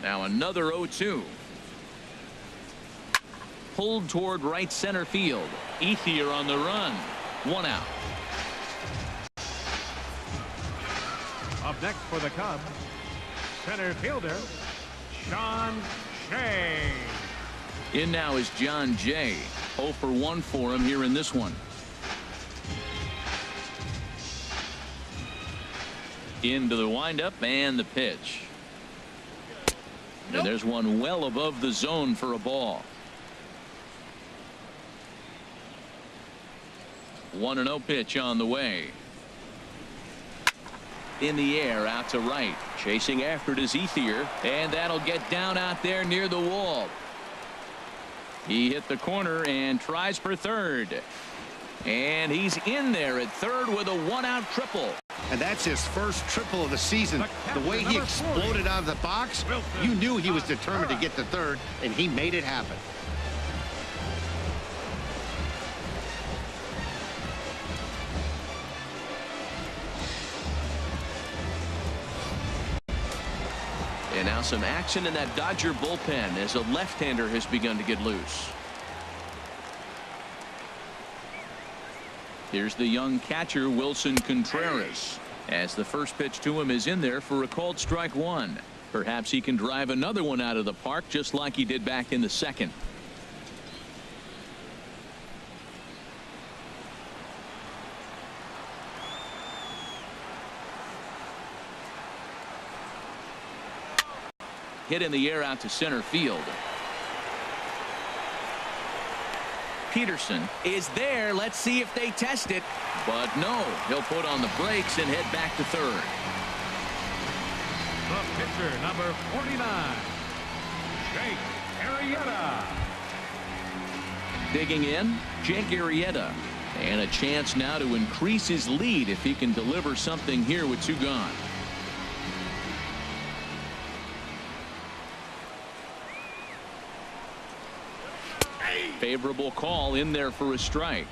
Now another 0-2. Pulled toward right center field. Ethier on the run. 1 out. Up next for the Cubs, center fielder, Sean Shea. In now is John Jay. 0 for 1 for him here in this one. Into the windup and the pitch. And there's one well above the zone for a ball. 1-0 pitch on the way. In the air out to right. Chasing after it is Ethier, and that'll get down out there near the wall. He hit the corner and tries for third. And he's in there at third with a 1-out triple. And that's his first triple of the season. The way he exploded out of the box, you knew he was determined to get to third, and he made it happen. And now some action in that Dodger bullpen as a left-hander has begun to get loose. Here's the young catcher, Wilson Contreras, as the first pitch to him is in there for a called strike 1. Perhaps he can drive another one out of the park just like he did back in the second. Hit in the air out to center field. Peterson is there. Let's see if they test it. But no, he'll put on the brakes and head back to third. The pitcher, number 49, Jake Arrieta. Digging in, Jake Arrieta. And a chance now to increase his lead if he can deliver something here with 2 gone. Favorable call in there for a strike.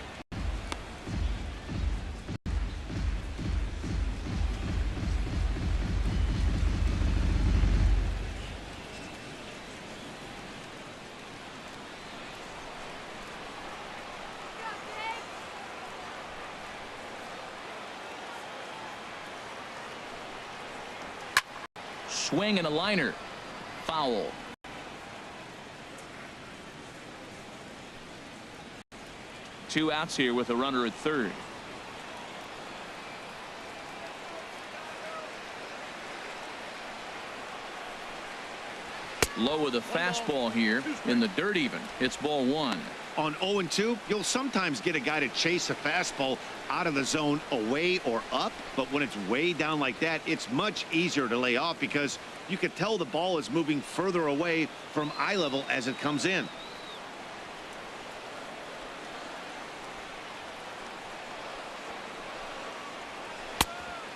swing and a liner. Foul. Two outs here with a runner at third. Low with a fastball here in the dirt even. It's ball one. On 0-2, you'll sometimes get a guy to chase a fastball out of the zone away or up, but when it's way down like that, it's much easier to lay off because you could tell the ball is moving further away from eye level as it comes in.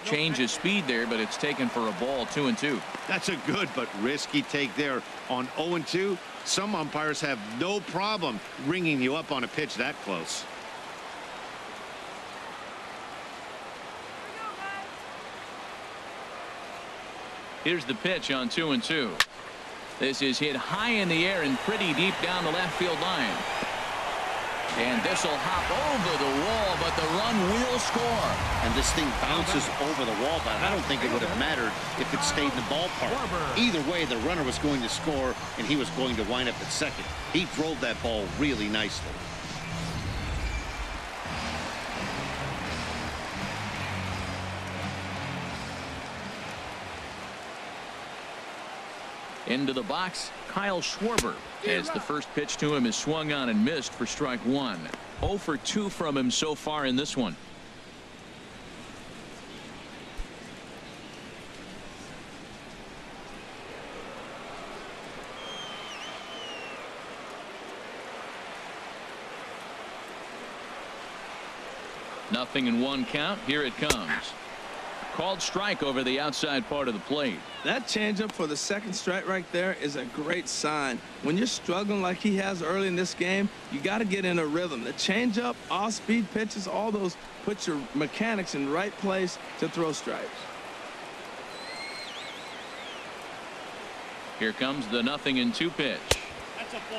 Change of speed there, but it's taken for a ball. 2-2. That's a good but risky take there. On 0-2, some umpires have no problem ringing you up on a pitch that close. Here's the pitch on 2-2. This is hit high in the air and pretty deep down the left field line. And this will hop over the wall, but the run will score. And this thing bounces over the wall, but I don't think it would have mattered if it stayed in the ballpark. Either way, the runner was going to score, and he was going to wind up at second. He drove that ball really nicely. Into the box, Kyle Schwarber, as the first pitch to him is swung on and missed for strike one. 0 for 2 from him so far in this one. Nothing in one count. Here it comes. Called strike over the outside part of the plate. That changeup for the second strike right there is a great sign. When you're struggling like he has early in this game, you got to get in a rhythm. The changeup, off-speed pitches, all those put your mechanics in the right place to throw strikes. Here comes the 0-2 pitch.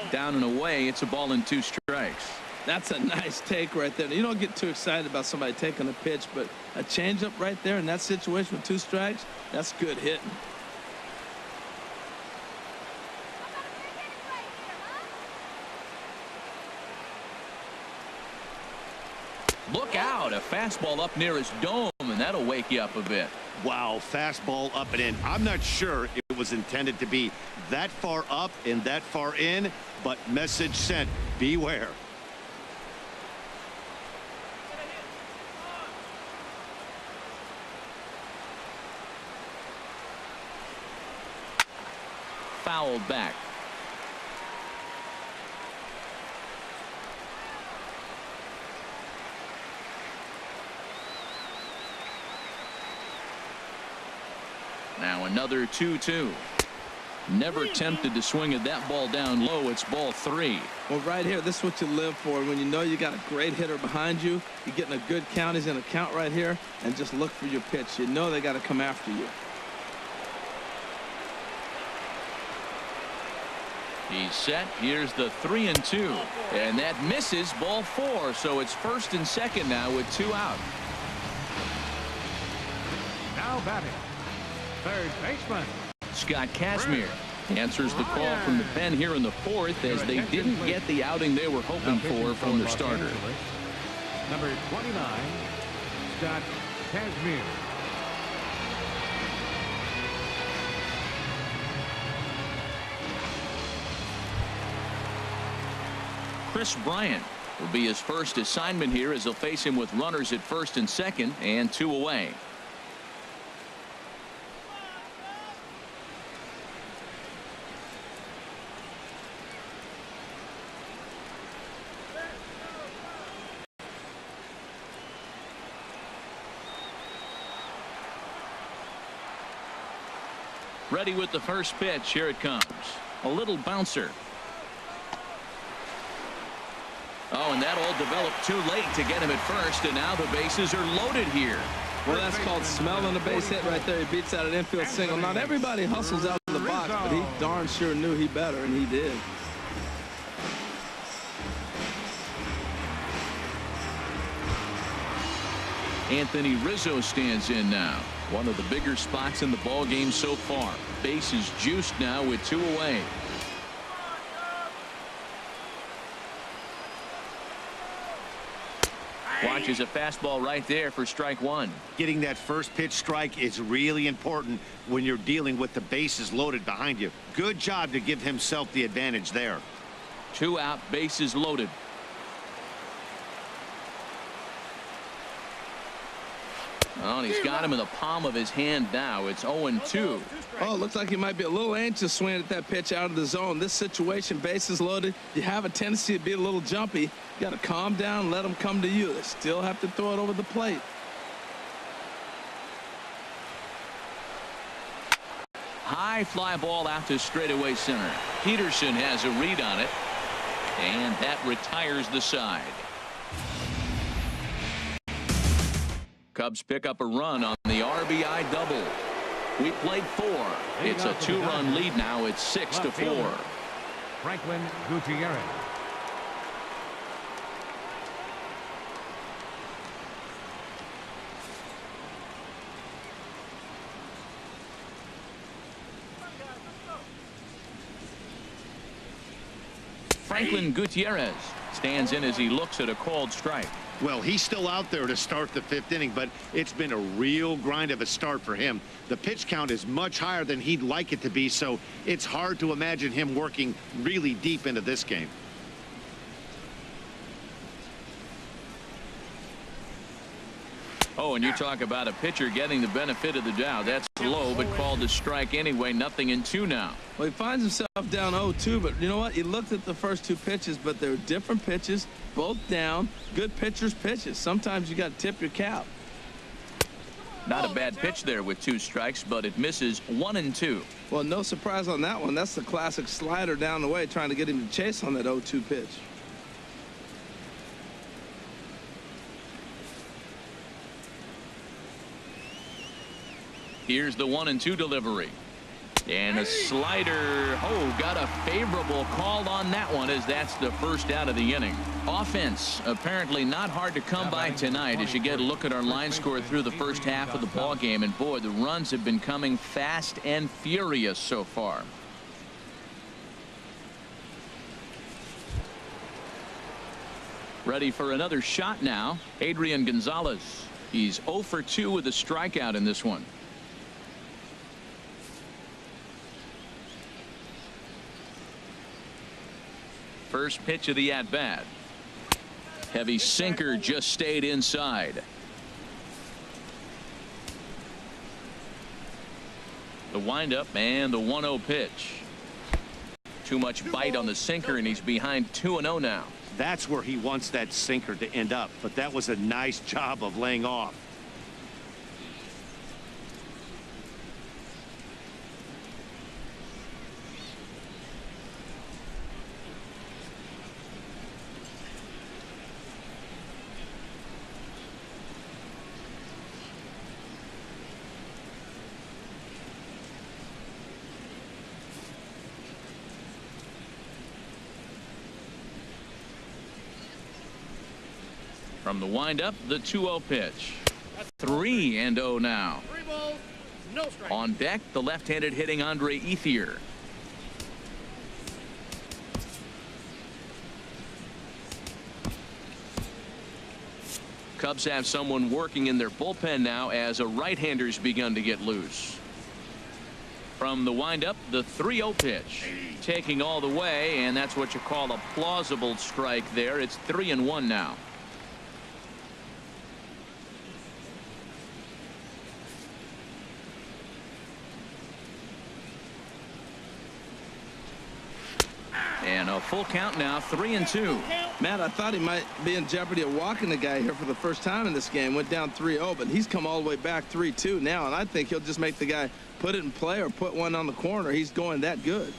Down and away. It's a ball and 2 strikes. That's a nice take right there. You don't get too excited about somebody taking a pitch, but a changeup right there in that situation with 2 strikes, that's good hitting. Look out, a fastball up near his dome, and that'll wake you up a bit. Wow, fastball up and in. I'm not sure it was intended to be that far up and that far in, but message sent, beware. Fouled back. Now another 2-2. Never tempted to swing at that ball down low. It's ball 3. Well, right here, this is what you live for. When you know you got a great hitter behind you, you're getting a good count. He's in a count right here, and just look for your pitch. You know they got to come after you. He's set. Here's the 3-2, and that misses. Ball 4. So it's first and second now with 2 out. Now batting, third baseman Scott Kazmir answers the call from the pen here in the 4th, as they didn't get the outing they were hoping for from their starter. Number 29, Scott Kazmir. Chris Bryant will be his first assignment here, as they'll face him with runners at first and second and 2 away. Ready with the first pitch. Here it comes. A little bouncer. Oh, and that all developed too late to get him at first, and now the bases are loaded here. Well, that's called smelling a base hit right there. He beats out an infield single. Not everybody hustles out of the box, but he darn sure knew he better, and he did. Anthony Rizzo stands in now. One of the bigger spots in the ball game so far. Base is juiced now with 2 away. Watches a fastball right there for strike 1. Getting that first pitch strike is really important when you're dealing with the bases loaded behind you. Good job to give himself the advantage there. 2 out, bases loaded. Oh, and he's got him in the palm of his hand now. It's 0-2. Oh, looks like he might be a little anxious swinging at that pitch out of the zone. This situation, bases loaded, you have a tendency to be a little jumpy. You got to calm down, let them come to you. They still have to throw it over the plate. High fly ball out to straightaway center. Peterson has a read on it, and that retires the side. Cubs pick up a run on the RBI double. We played 4. It's a 2-run lead now. It's 6-4. Franklin Gutierrez. Franklin Gutierrez stands in as he looks at a called strike. Well, he's still out there to start the 5th inning, but it's been a real grind of a start for him. The pitch count is much higher than he'd like it to be, so it's hard to imagine him working really deep into this game. Oh, and you talk about a pitcher getting the benefit of the doubt. That's low, but called a strike anyway. 0-2 now. Well, he finds himself down 0-2, but you know what? He looked at the first 2 pitches, but they're different pitches, both down. Good pitchers' pitches. Sometimes you got to tip your cap. Not a bad pitch there with 2 strikes, but it misses. 1-2. Well, no surprise on that one. That's the classic slider down the way, trying to get him to chase on that 0-2 pitch. Here's the 1-2 delivery. And a slider. Oh, got a favorable call on that one, as that's the first out of the inning. Offense apparently not hard to come by tonight as you get a look at our line score through the first half of the ball game. And boy, the runs have been coming fast and furious so far. Ready for another shot now. Adrian Gonzalez. He's 0 for 2 with a strikeout in this one. First pitch of the at-bat. Heavy sinker just stayed inside. The windup and the 1-0 pitch. Too much bite on the sinker, and he's behind 2-0 now. That's where he wants that sinker to end up, but that was a nice job of laying off. From the windup, the 2-0 pitch. 3-0 now. 3 balls, no strike. On deck, the left-handed hitting Andre Ethier. Cubs have someone working in their bullpen now as a right-hander's begun to get loose. From the windup, the 3-0 pitch. Taking all the way, and that's what you call a plausible strike there. It's 3-1 now. And a full count now, 3-2. Matt, I thought he might be in jeopardy of walking the guy here for the first time in this game. Went down 3-0, but he's come all the way back 3-2 now, and I think he'll just make the guy put it in play or put one on the corner. He's going that good.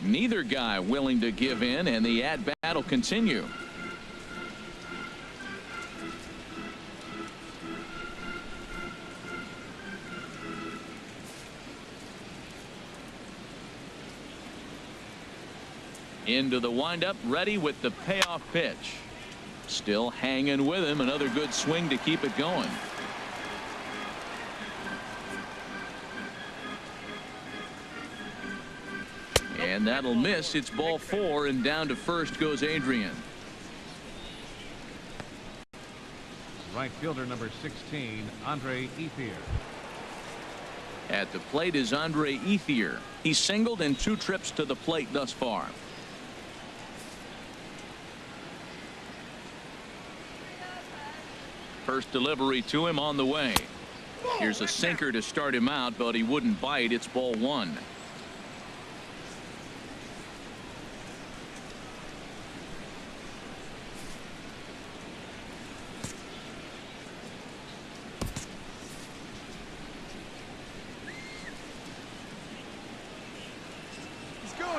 Neither guy willing to give in, and the at-bat will continue. Into the windup, ready with the payoff pitch. Still hanging with him. Another good swing to keep it going. And that'll miss. It's ball 4, and down to first goes Adrian. Right fielder number 16, Andre Ethier. At the plate is Andre Ethier. He's singled in 2 trips to the plate thus far. First delivery to him on the way. Here's a sinker to start him out, but he wouldn't bite. It's ball 1.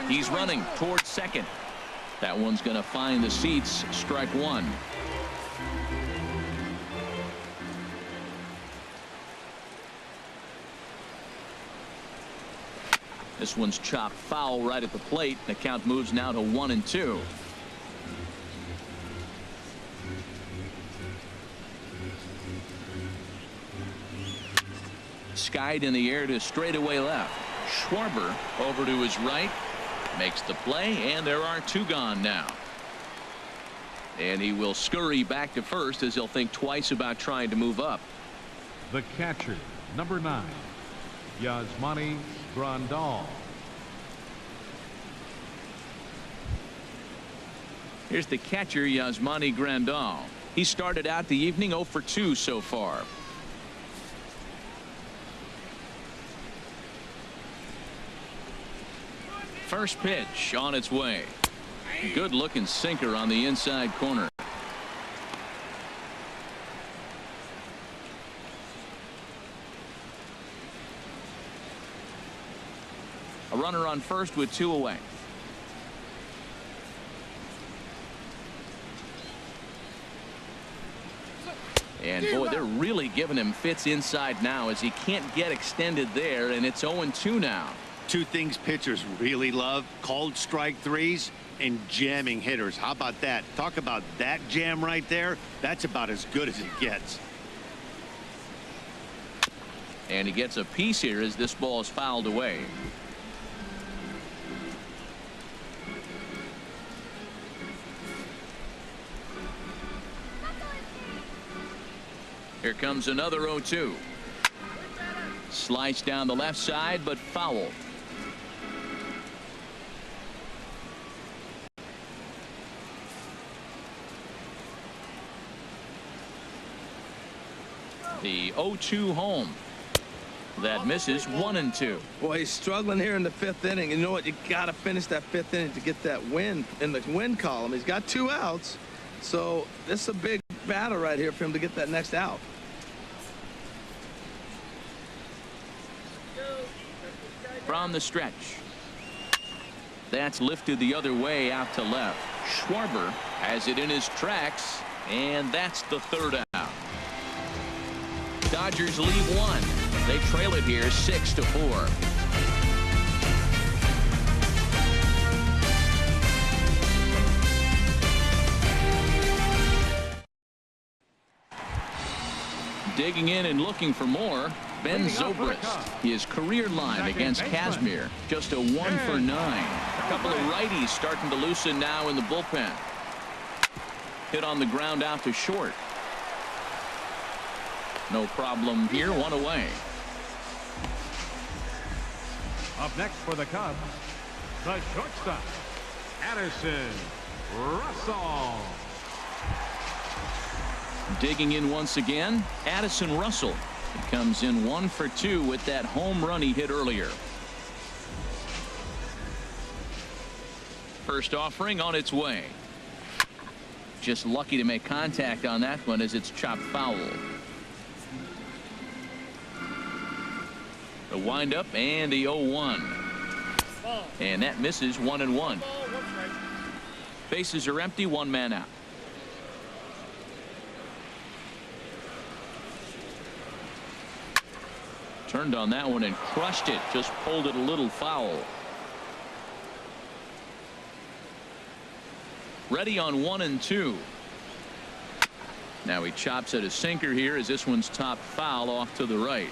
He's running towards second. That one's going to find the seats. Strike 1. This one's chopped foul right at the plate. The count moves now to 1-2. Skied in the air to straightaway left. Schwarber over to his right. Makes the play, and there are 2 gone now. And he will scurry back to first as he'll think twice about trying to move up. The catcher, number 9, Yasmani Grandal. Here's the catcher, Yasmani Grandal. He started out the evening 0 for 2 so far. First pitch on its way. Good looking sinker on the inside corner. A runner on first with 2 away. And boy, they're really giving him fits inside now as he can't get extended there, and it's 0-2 now. 2 things pitchers really love: called strike threes and jamming hitters. How about that? Talk about that jam right there. That's about as good as it gets. And he gets a piece here as this ball is fouled away. Here comes another 0-2. Sliced down the left side, but foul. The 0-2 home. That misses. 1-2. Boy, he's struggling here in the 5th inning. You know what? You got to finish that 5th inning to get that win in the win column. He's got 2 outs. So this is a big battle right here for him to get that next out. From the stretch. That's lifted the other way out to left. Schwarber has it in his tracks, and that's the 3rd out. Dodgers lead 1. They trail it here 6-4. Digging in and looking for more. Ben Zobrist. His career line against Kazmir. Just a 1 for 9. A couple of righties starting to loosen now in the bullpen. Hit on the ground out to short. No problem here. 1 away. Up next for the Cubs, the shortstop, Addison Russell. Digging in once again, Addison Russell. He comes in 1 for 2 with that home run he hit earlier. First offering on its way. Just lucky to make contact on that one as it's chopped foul. The windup and the 0-1. And that misses. 1-1. Bases are empty. 1 man out. Turned on that one and crushed it. Just pulled it a little foul. Ready on 1-2. Now he chops at a sinker here as this one's top foul off to the right.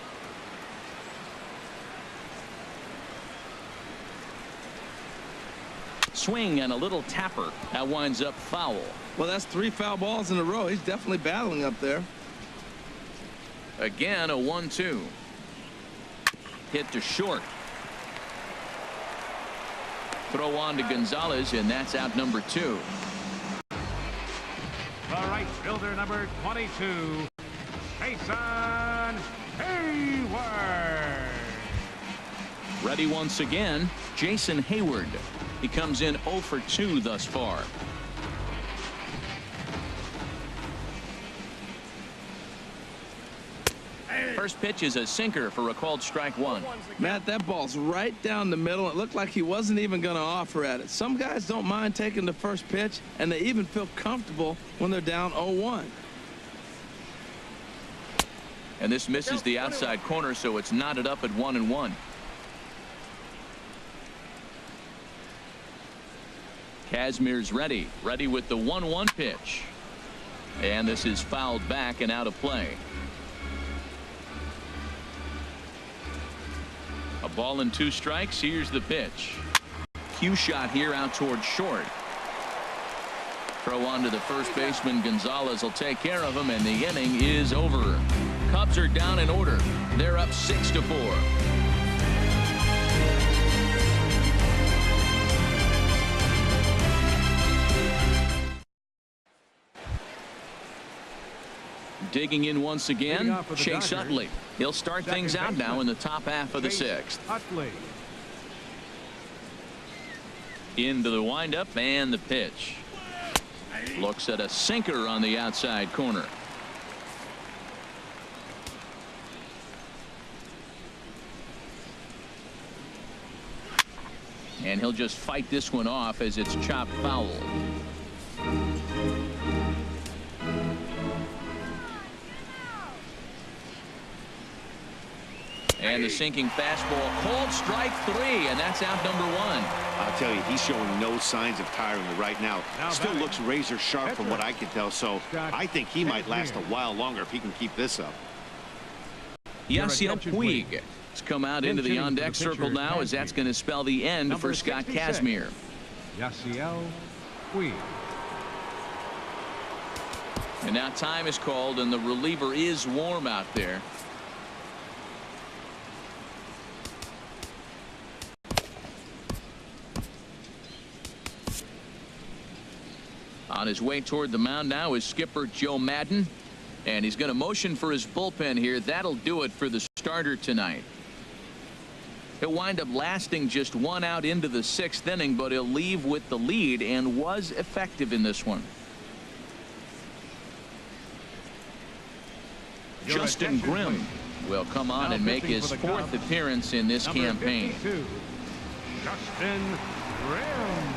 Swing and a little tapper. That winds up foul. Well, that's 3 foul balls in a row. He's definitely battling up there. Again, a 1-2. Hit to short. Throw on to Gonzalez, and that's out number 2. The right fielder, number 22, Jason Hayward. Ready once again, Jason Hayward. He comes in 0 for 2 thus far. First pitch is a sinker for a called strike 1. Matt, that ball's right down the middle. It looked like he wasn't even going to offer at it. Some guys don't mind taking the first pitch, and they even feel comfortable when they're down 0-1. And this misses the outside corner, so it's knotted up at 1-1. Kazmir's ready with the 1-1 pitch. And this is fouled back and out of play. A ball and 2 strikes. Here's the pitch. Cue shot here out toward short. Throw on to the first baseman. Gonzalez will take care of him, and the inning is over. Cubs are down in order. They're up 6-4. Digging in once again, Chase Utley. He'll start things out now in the top half of the 6th. Utley. Into the windup and the pitch. Looks at a sinker on the outside corner. And he'll just fight this one off as it's chopped foul. And the sinking fastball, called strike 3, and that's out number 1. I'll tell you, he's showing no signs of tiring right now. Still looks razor sharp from what I can tell, so I think he might last a while longer if he can keep this up. Yasiel Puig has come out into the on-deck circle now, as that's going to spell the end for Scott Kazmir. Yasiel Puig. And now time is called, and the reliever is warm out there. On his way toward the mound now is skipper Joe Madden, and he's going to motion for his bullpen here. That'll do it for the starter tonight. He'll wind up lasting just 1 out into the 6th inning, but he'll leave with the lead and was effective in this one. Justin Grimm will come on and make his 4th appearance in this campaign. Justin Grimm.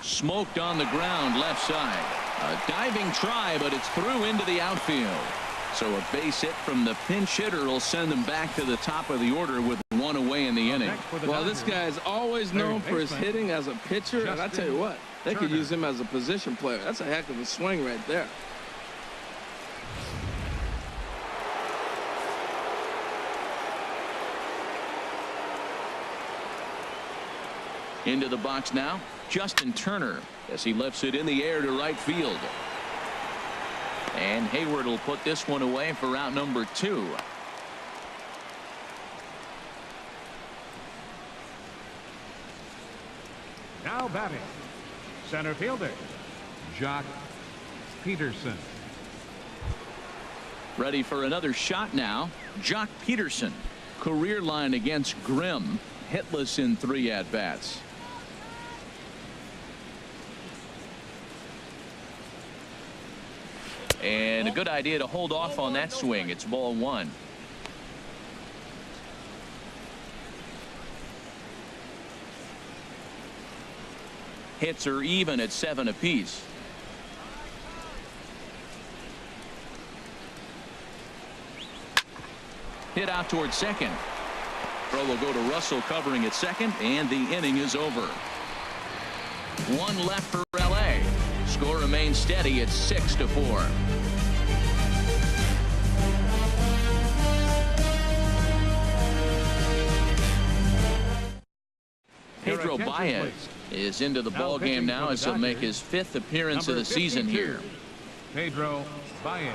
Smoked on the ground left side. A diving try, but it's through into the outfield. So a base hit from the pinch hitter will send them back to the top of the order with 1 away in the inning. Well, this guy is always known for his hitting as a pitcher, and I tell you what, they could use him as a position player. That's a heck of a swing right there. Into the box now, Justin Turner, as he lifts it in the air to right field. And Hayward will put this one away for out number 2. Now batting, center fielder, Jock Peterson. Ready for another shot now, Jock Peterson. Career line against Grimm, hitless in 3 at-bats. And a good idea to hold off on that swing. It's ball one. Hits are even at 7 apiece. Hit out towards second. Throw will go to Russell covering at second, and the inning is over. One left for L.A. Score remains steady at 6-4. Pedro Baez is into the ball game now as he'll make his 5th appearance of the season here. Pedro Baez.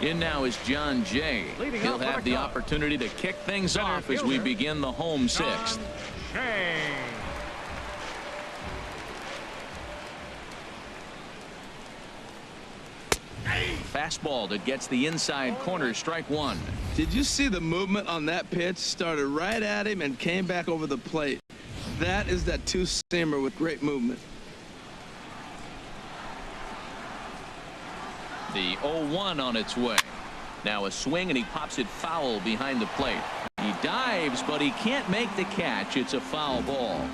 In now is John Jay. He'll have the opportunity to kick things off as we begin the home 6th. Fastball that gets the inside corner, strike one. Did you see the movement on that pitch? Started right at him and came back over the plate. That is that two-seamer with great movement. The 0-1 on its way. Now a swing, and he pops it foul behind the plate. He dives, but he can't make the catch. It's a foul ball.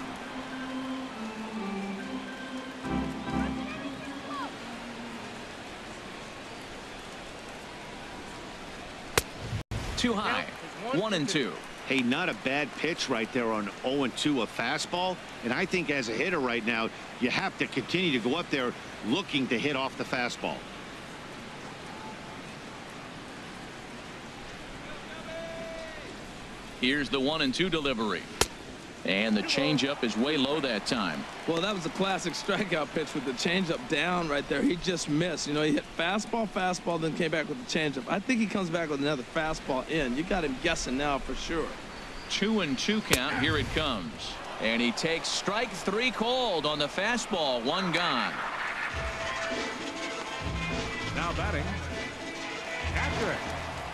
Too high. 1-2. Hey, not a bad pitch right there on 0-2, a fastball. And I think as a hitter right now, you have to continue to go up there looking to hit off the fastball. Here's the 1-2 delivery. And the changeup is way low that time. Well, that was a classic strikeout pitch with the changeup down right there. He just missed. You know, he hit fastball, then came back with the changeup. I think he comes back with another fastball in. You got him guessing now for sure. 2-2 count. Here it comes. And he takes strike 3 called on the fastball. 1 gone. Now batting. After it.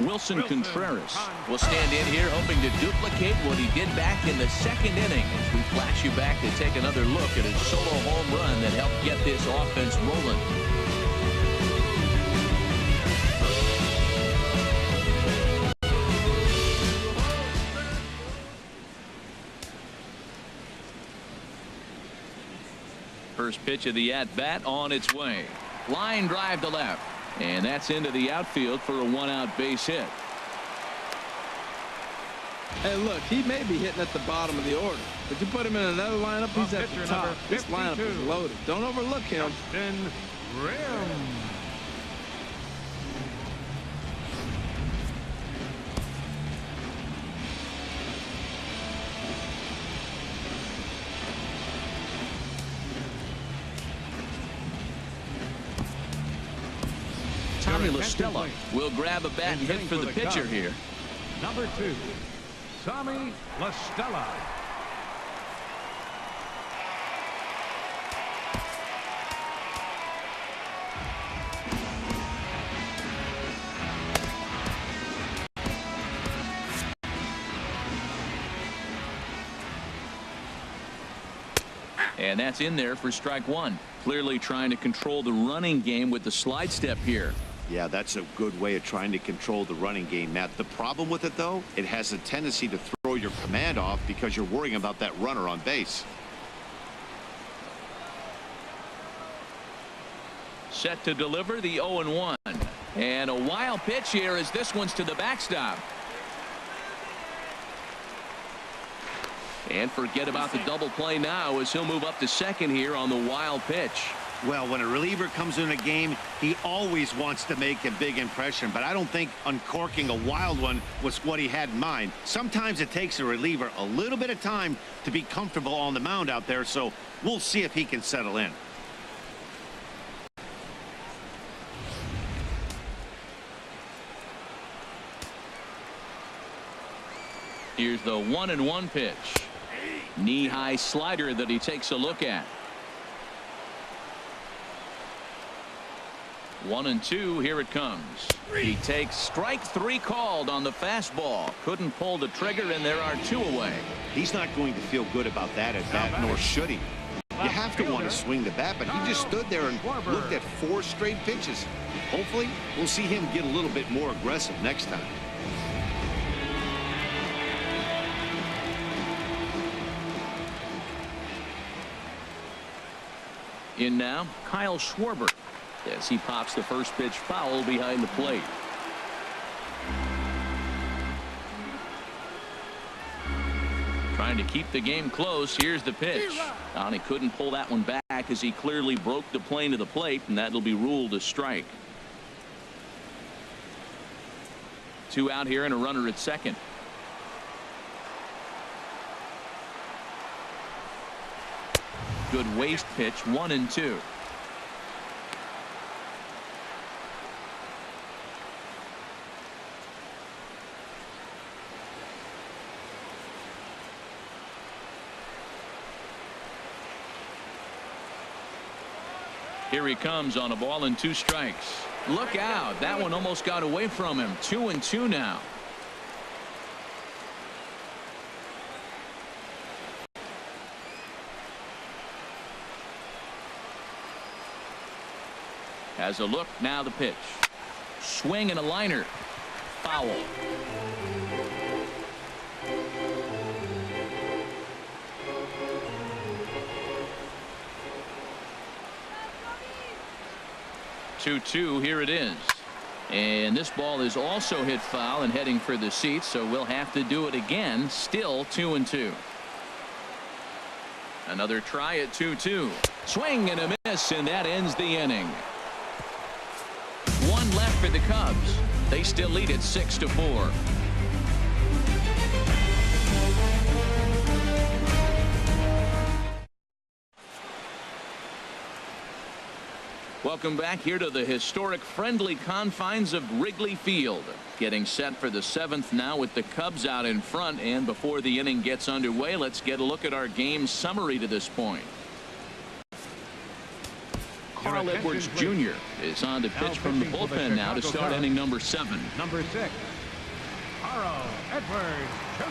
Wilson Contreras will stand in here hoping to duplicate what he did back in the 2nd inning as we flash you back to take another look at his solo home run that helped get this offense rolling. First pitch of the at-bat on its way. Line drive to left. And that's into the outfield for a 1-out base hit. Hey, look, he may be hitting at the bottom of the order, but you put him in another lineup, he's at the top. This lineup is loaded. Don't overlook him. Tommy La Stella will grab a bat and hit for the pitcher here. Number 2, Tommy La Stella. And that's in there for strike 1. Clearly trying to control the running game with the slide step here. Yeah, that's a good way of trying to control the running game, Matt. The problem with it, though, it has a tendency to throw your command off because you're worrying about that runner on base. Set to deliver the 0-1. And a wild pitch here as this one's to the backstop. And forget about the double play now as he'll move up to second here on the wild pitch. Well, when a reliever comes in a game, he always wants to make a big impression, but I don't think uncorking a wild one was what he had in mind. Sometimes it takes a reliever a little bit of time to be comfortable on the mound out there, so we'll see if he can settle in. Here's the 1-1 pitch. Knee-high slider that he takes a look at. 1-2. Here it comes. He takes strike 3 called on the fastball. Couldn't pull the trigger, and there are 2 away. He's not going to feel good about that at bat, nor should he. You have to want to swing the bat, but he just stood there and looked at 4 straight pitches. Hopefully, we'll see him get a little bit more aggressive next time. In now, Kyle Schwarber, as he pops the first pitch foul behind the plate. Trying to keep the game close. Here's the pitch. He couldn't pull that one back as he clearly broke the plane of the plate, and that'll be ruled a strike. 2 out here and a runner at second. Good waste pitch. 1-2. Here he comes on a ball and 2 strikes. Look out. That one almost got away from him. 2-2 now. Has a look. Now the pitch. Swing and a liner. Foul. Two. Here it is. And this ball is also hit foul and heading for the seats, so we'll have to do it again. Still 2-2. Another try at 2-2. Swing and a miss, and that ends the inning. 1 left for the Cubs. They still lead it 6-4. Welcome back here to the historic friendly confines of Wrigley Field. Getting set for the 7th now with the Cubs out in front. And before the inning gets underway, let's get a look at our game summary to this point. Carl Edwards Jr. is on to pitch from the bullpen now to start inning number 7. Number 6, Carl Edwards Jr.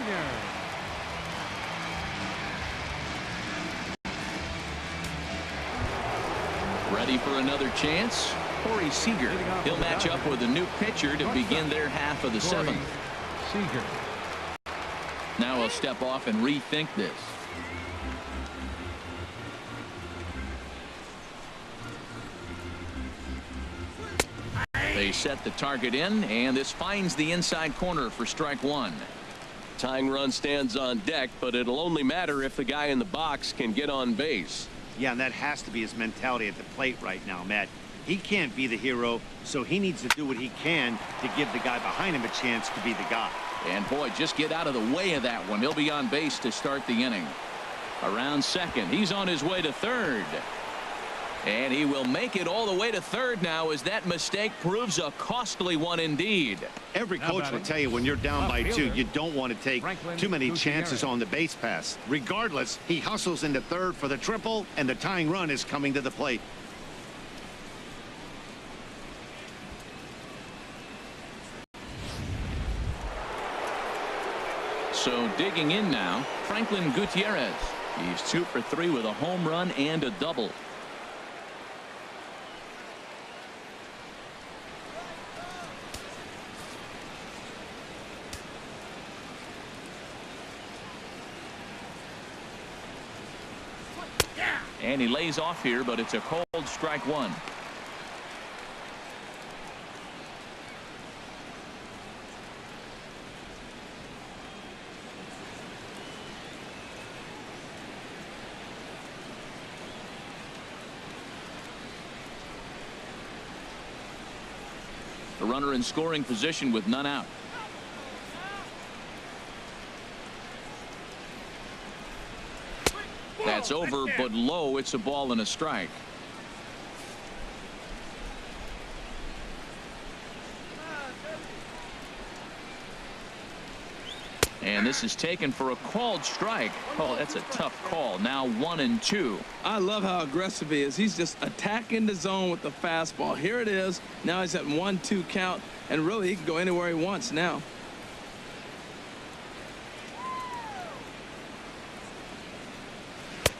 Ready for another chance? Corey Seager. He'll match up with a new pitcher to begin their half of the 7th. Seager. Now he'll step off and rethink this. They set the target in, and this finds the inside corner for strike 1. Tying run stands on deck, but it'll only matter if the guy in the box can get on base. Yeah, and that has to be his mentality at the plate right now, Matt. He can't be the hero, so he needs to do what he can to give the guy behind him a chance to be the guy. And boy, just get out of the way of that one. He'll be on base to start the inning. Around second. He's on his way to third. And he will make it all the way to third now, as that mistake proves a costly one indeed. Every coach will tell you when you're down by 2, you don't want to take too many chances on the base pass. Regardless, he hustles into third for the triple, and the tying run is coming to the plate. So digging in now, Franklin Gutierrez. He's 2 for 3 with a home run and a double. And he lays off here, but it's a cold strike 1. The runner in scoring position with none out. That's over, but low. It's a ball and a strike. And this is taken for a called strike. Oh, that's a tough call. Now 1-2. I love how aggressive he is. He's just attacking the zone with the fastball. Here it is. Now he's at 1-2 count, and really he can go anywhere he wants now.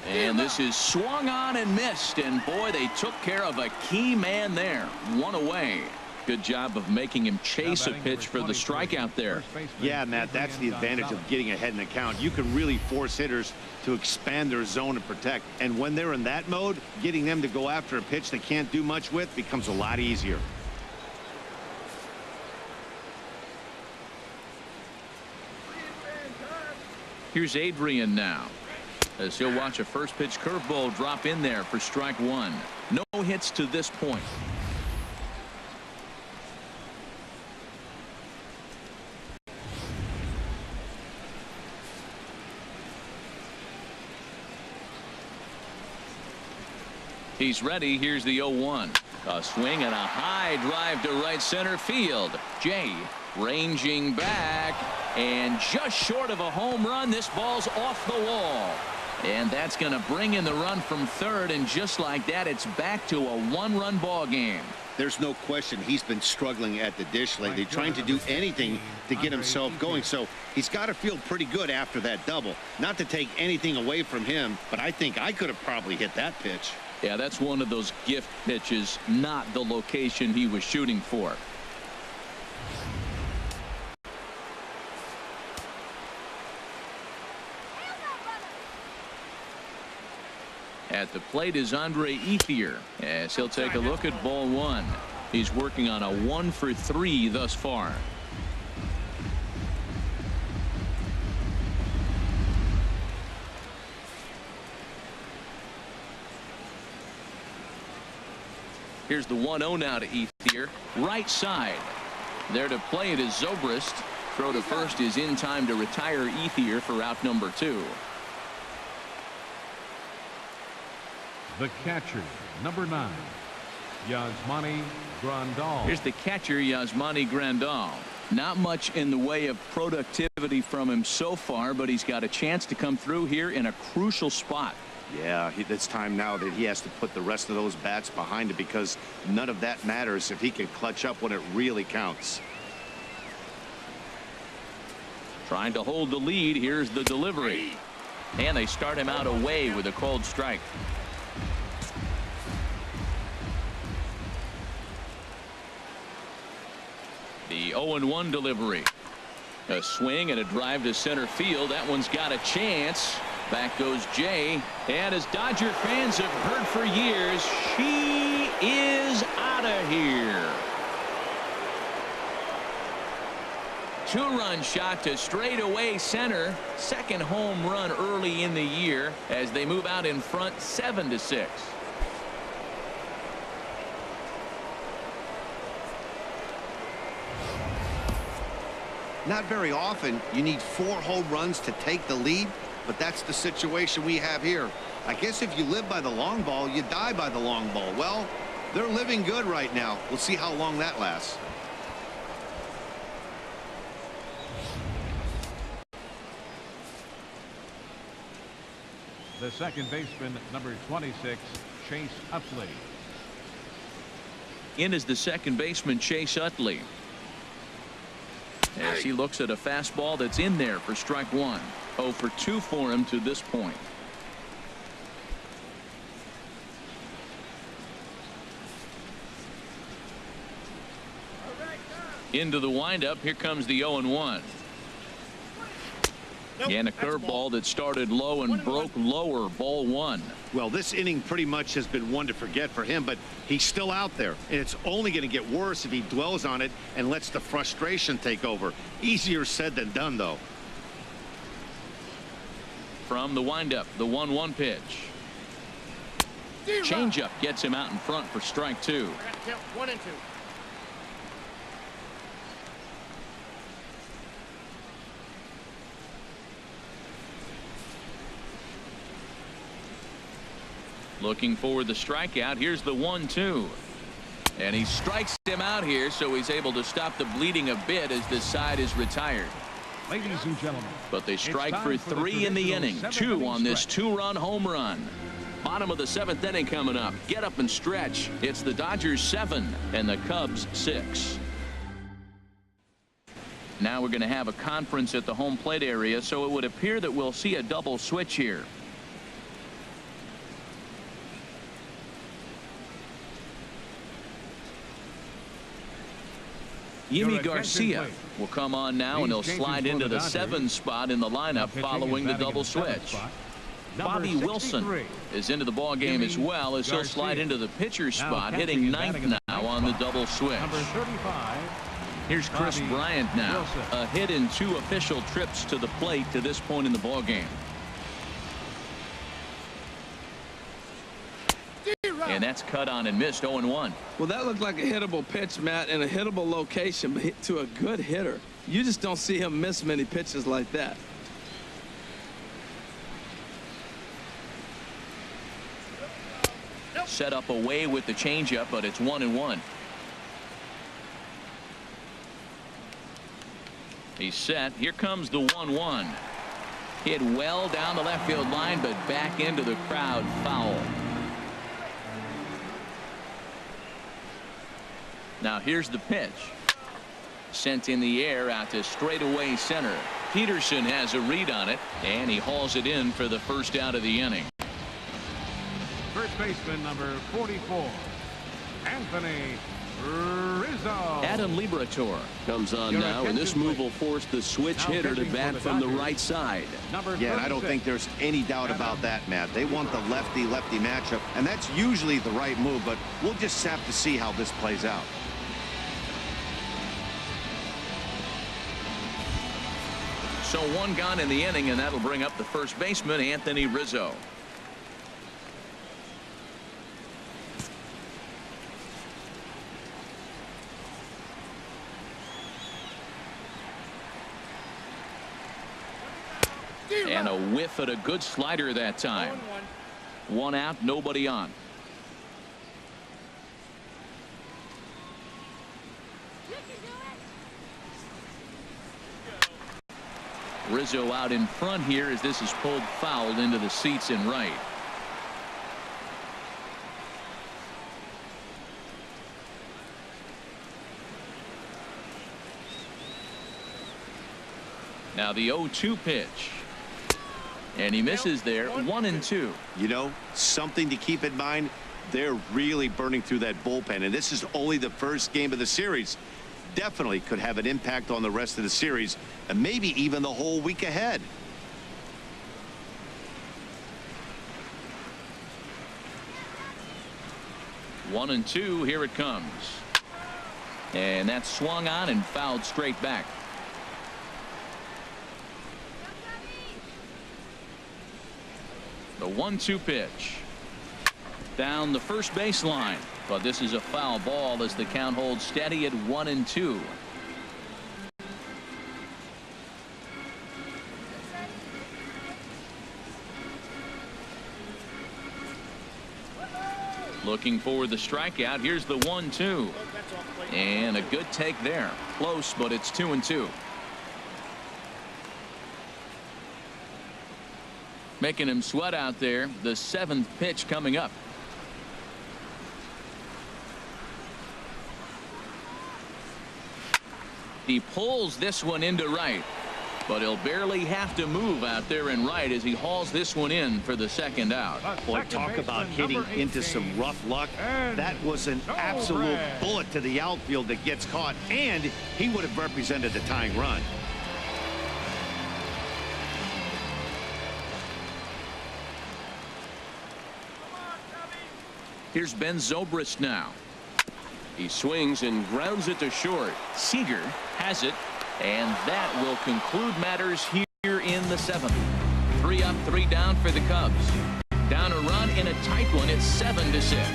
And this is swung on and missed. And boy, they took care of a key man there. One away. Good job of making him chase a pitch for the strikeout there. Yeah, Matt, that's the advantage of getting ahead in the count. You can really force hitters to expand their zone and protect. And when they're in that mode, getting them to go after a pitch they can't do much with becomes a lot easier. Here's Adrian now, as he'll watch a first pitch curveball drop in there for strike one. No hits to this point. He's ready. Here's the 0-1. A swing and a high drive to right center field. Jay ranging back, and just short of a home run. This ball's off the wall. And that's going to bring in the run from third, and just like that, it's back to a one-run ball game. There's no question he's been struggling at the dish lately, trying to do anything to get himself going. So he's got to feel pretty good after that double. Not to take anything away from him, but I think I could have probably hit that pitch. Yeah, that's one of those gift pitches, not the location he was shooting for. At the plate is Andre Ethier, as he'll take a look at ball one. He's working on a 1-for-3 thus far. Here's the 1-0 now to Ethier. Right side. There to play it is Zobrist. Throw to first is in time to retire Ethier for out number 2. The catcher, number 9, Yasmani Grandal. Here's the catcher, Yasmani Grandal. Not much in the way of productivity from him so far, but he's got a chance to come through here in a crucial spot. Yeah, it's time now that he has to put the rest of those bats behind it, because none of that matters if he can clutch up when it really counts. Trying to hold the lead. Here's the delivery. And they start him out away with a called strike. The 0-1 delivery. A swing and a drive to center field. That one's got a chance. Back goes Jay. And as Dodger fans have heard for years, she is out of here. 2-run shot to straightaway center. Second home run early in the year as they move out in front 7-6. Not very often you need 4 home runs to take the lead, but that's the situation we have here. I guess if you live by the long ball, you die by the long ball. Well, they're living good right now. We'll see how long that lasts. The second baseman, number 26, Chase Utley. In is the second baseman, Chase Utley, as he looks at a fastball that's in there for strike one. 0-for-2 for him to this point. Into the windup. Here comes the 0-1. And a curveball that started low and broke lower. Ball one. Well, this inning pretty much has been one to forget for him, but he's still out there, and it's only going to get worse if he dwells on it and lets the frustration take over. Easier said than done, though. From the windup, the 1-1 pitch. Changeup gets him out in front for strike two. 1-2. Looking for the strikeout. Here's the 1-2. And he strikes him out here, so he's able to stop the bleeding a bit as this side is retired. Ladies and gentlemen. But they strike it's for time 3 in the traditional inning. 7th 2 inning on this stretch. 2-run home run. Bottom of the 7th inning coming up. Get up and stretch. It's the Dodgers 7 and the Cubs 6. Now we're going to have a conference at the home plate area, so it would appear that we'll see a double switch here. Yimi Garcia will come on now, and he'll slide into the 7 spot in the lineup following the double switch. Bobby Wilson is into the ball game as well, as he'll slide into the pitcher spot, hitting 9th now on the double switch. Number 35. Here's Chris Bryant now, a hit in 2 official trips to the plate to this point in the ball game. And that's cut on and missed. 0-1. Well, that looked like a hittable pitch, Matt, in a hittable location, but hit to a good hitter. You just don't see him miss many pitches like that. Set up away with the changeup, but it's 1-1. He's set. Here comes the 1-1. Hit well down the left field line, but back into the crowd, foul. Now here's the pitch. Sent in the air out to straightaway center. Peterson has a read on it, and he hauls it in for the first out of the inning. First baseman number 44, Anthony Rizzo. Adam Liberatore comes on now, and this move will force the switch hitter to bat from the right side. Yeah, and I don't think there's any doubt about that, Matt. They want the lefty-lefty matchup, and that's usually the right move, but we'll just have to see how this plays out. So 1 gone in the inning, and that'll bring up the first baseman, Anthony Rizzo. And a whiff at a good slider that time. 1 out, nobody on. Rizzo out in front here as this is pulled fouled into the seats in right. Now the 0-2 pitch. And he misses there. 1-2. You know, something to keep in mind, they're really burning through that bullpen, and this is only the first game of the series. Definitely could have an impact on the rest of the series, and maybe even the whole week ahead. One and two, here it comes. And that's swung on and fouled straight back. The 1-2 pitch. Down the first baseline. But this is a foul ball as the count holds steady at 1-2. Looking for the strikeout. Here's the 1-2. And a good take there. Close, but it's 2-2. Making him sweat out there. The 7th pitch coming up. He pulls this one into right, but he'll barely have to move out there in right as he hauls this one in for the second out. Boy, talk about hitting into some rough luck. That was an absolute bullet to the outfield that gets caught, and he would have represented the tying run. Here's Ben Zobrist now. He swings and grounds it to short. Seager has it, and that will conclude matters here in the 7th. 3 up, 3 down for the Cubs. Down a run in a tight one. It's 7-6.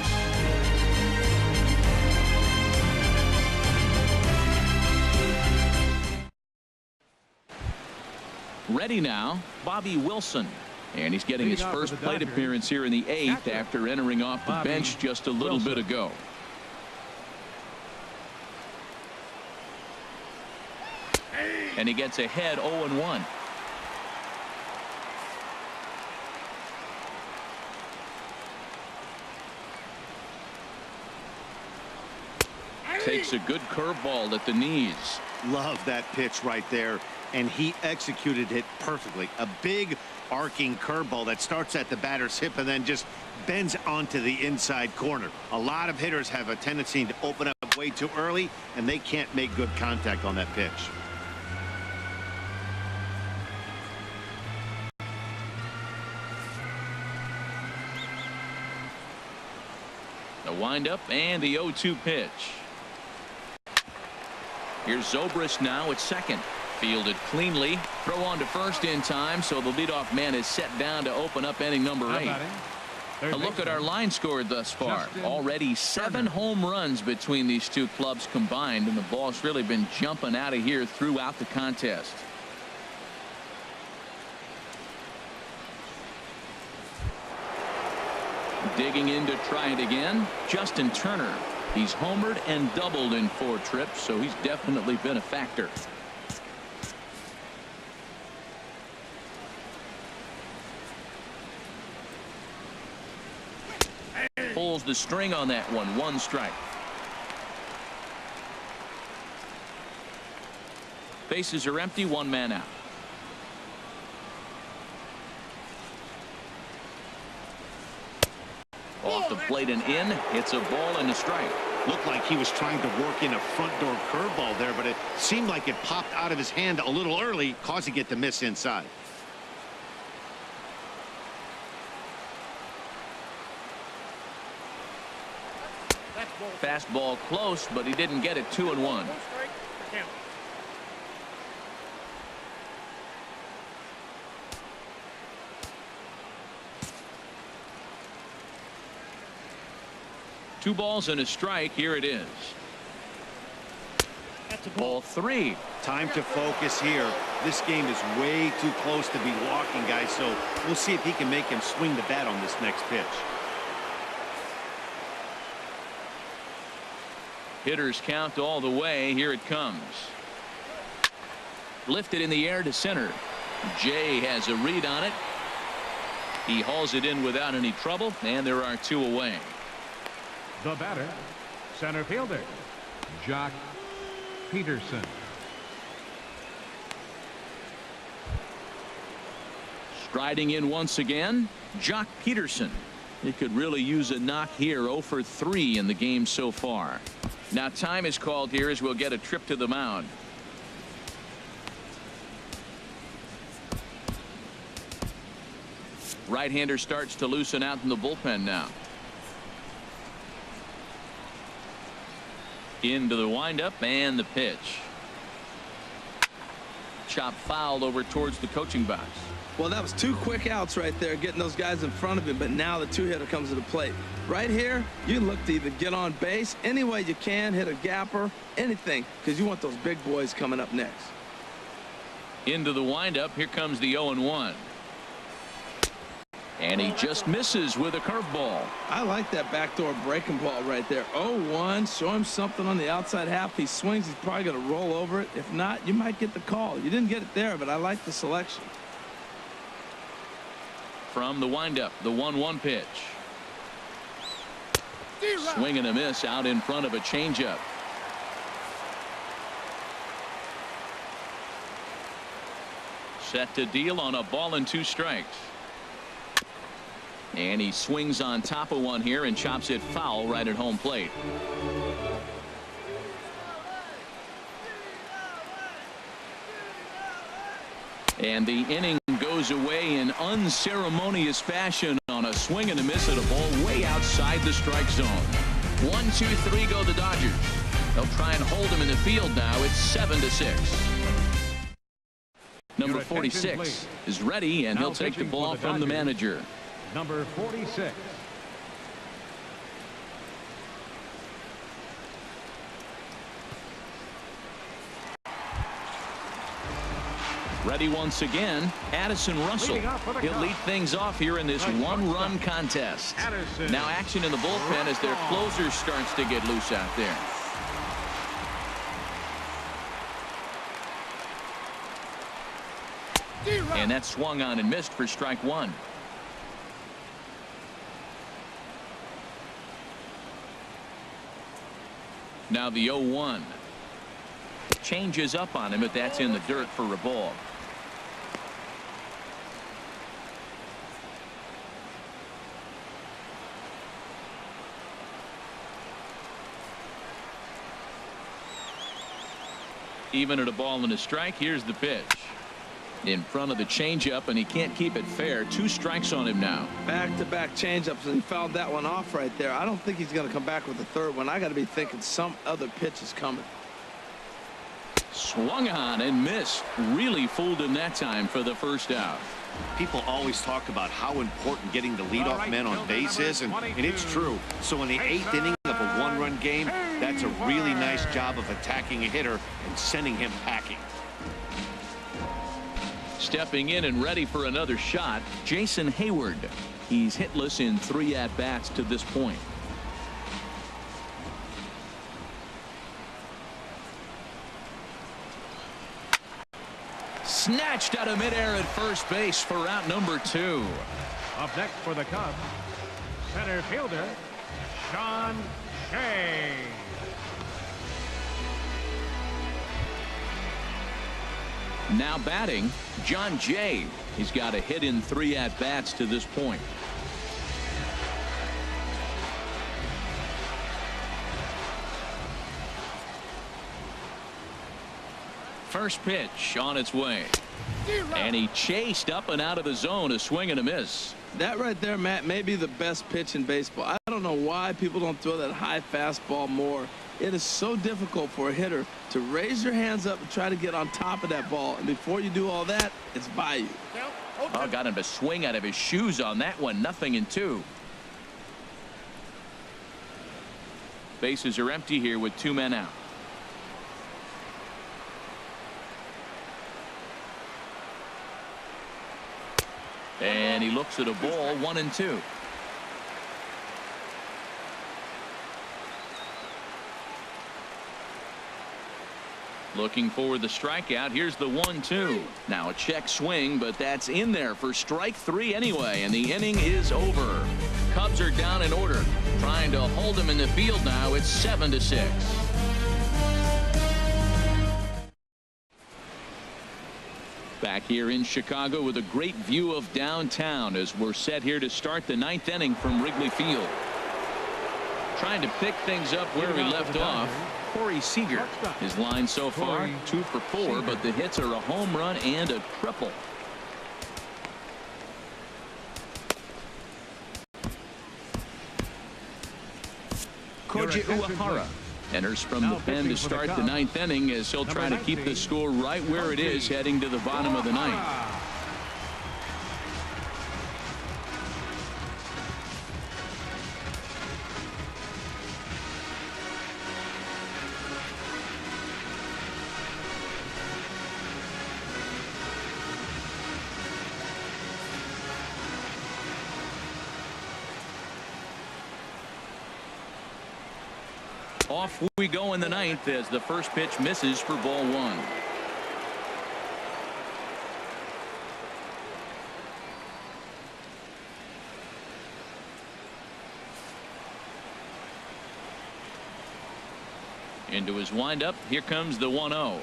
Ready now, Bobby Wilson. And he's getting his first plate appearance here in the 8th after entering off the bench just a little bit ago. And he gets ahead 0-1. Takes a good curveball at the knees. Love that pitch right there, and he executed it perfectly. A big arcing curveball that starts at the batter's hip and then just bends onto the inside corner. A lot of hitters have a tendency to open up way too early, and they can't make good contact on that pitch. The windup and the 0-2 pitch. Here's Zobrist now at second. Fielded cleanly. Throw on to first in time, so the leadoff man is set down to open up inning number 8. A look at our line score thus far. Already 7 home runs between these two clubs combined, and the ball's really been jumping out of here throughout the contest. Digging in to try it again, Justin Turner. He's homered and doubled in 4 trips, so he's definitely been a factor. Pulls the string on that one. 1 strike. Bases are empty. 1 man out. Off the plate and in. It's a ball and a strike. Looked like he was trying to work in a front door curveball there, but it seemed like it popped out of his hand a little early, causing it to miss inside. Fastball close, but he didn't get it. 2-1. Two balls and a strike. Here it is. Ball 3. Time to focus here. This game is way too close to be walking, guys, so we'll see if he can make him swing the bat on this next pitch. Hitters count all the way. Here it comes. Lifted in the air to center. Jay has a read on it. He hauls it in without any trouble, and there are 2 away. The batter, center fielder, Jock Peterson. Striding in once again, Jock Peterson. He could really use a knock here. 0 for 3 in the game so far. Now time is called here as we'll get a trip to the mound. Right-hander starts to loosen out in the bullpen now. Into the windup and the pitch. Chop fouled over towards the coaching box. Well, that was 2 quick outs right there, getting those guys in front of him, but now the 2-hitter comes to the plate. Right here, you look to either get on base any way you can, hit a gapper, anything, because you want those big boys coming up next. Into the windup. Here comes the 0-1. And he just misses with a curveball. I like that backdoor breaking ball right there. 0-1. Show him something on the outside half. He swings. He's probably going to roll over it. If not, you might get the call. You didn't get it there, but I like the selection. From the windup, the 1-1 pitch. Swing and a miss out in front of a changeup. Set to deal on a ball and 2 strikes. And he swings on top of one here and chops it foul right at home plate. And the inning goes away in unceremonious fashion on a swing and a miss at a ball way outside the strike zone. 1, 2, 3 go the Dodgers. They'll try and hold him in the field now. It's 7-6. Number 46 is ready, and he'll take the ball from the manager. Number 46. Ready once again, Addison Russell. He'll lead things off here in this 1-run contest. Now action in the bullpen as their closer starts to get loose out there. And that swung on and missed for strike one. Now the 0-1. Changes up on him, but that's in the dirt for a ball. Even at a ball and a strike, here's the pitch. In front of the changeup, and he can't keep it fair. 2 strikes on him now. Back-to-back changeups, and he fouled that one off right there. I don't think he's going to come back with the third one. I got to be thinking some other pitch is coming. Swung on and missed. Really fooled him that time for the first out. People always talk about how important getting the leadoff man on base is, and it's true. So in the 8th inning of a 1-run game, that's a really nice job of attacking a hitter and sending him packing. Stepping in and ready for another shot, Jason Hayward. He's hitless in 3 at-bats to this point. Snatched out of midair at first base for out number 2. Up next for the Cubs, center fielder Sean Shea. Now batting, John Jay. He's got a hit in 3 at-bats to this point. First pitch on its way. And he chased up and out of the zone, a swing and a miss. That right there, Matt, may be the best pitch in baseball. I don't know why people don't throw that high fastball more. It is so difficult for a hitter to raise your hands up and try to get on top of that ball. And before you do all that, it's by you. Oh, got him to swing out of his shoes on that one. 0-2. Bases are empty here with 2 men out. And he looks at a ball. 1-2. Looking for the strikeout. Here's the 1-2. Now a check swing, but that's in there for strike 3 anyway, and the inning is over. Cubs are down in order, trying to hold them in the field now. It's 7-6. Back here in Chicago with a great view of downtown as we're set here to start the 9th inning from Wrigley Field. Trying to pick things up where we left off. Corey Seager, his line so far 2 for 4, but the hits are a home run and a triple. Koji Uehara enters from the pen to start the 9th inning as he'll try to keep the score right where it is heading to the bottom of the 9th. Off we go in the 9th as the first pitch misses for ball 1. Into his windup. Here comes the 1-0.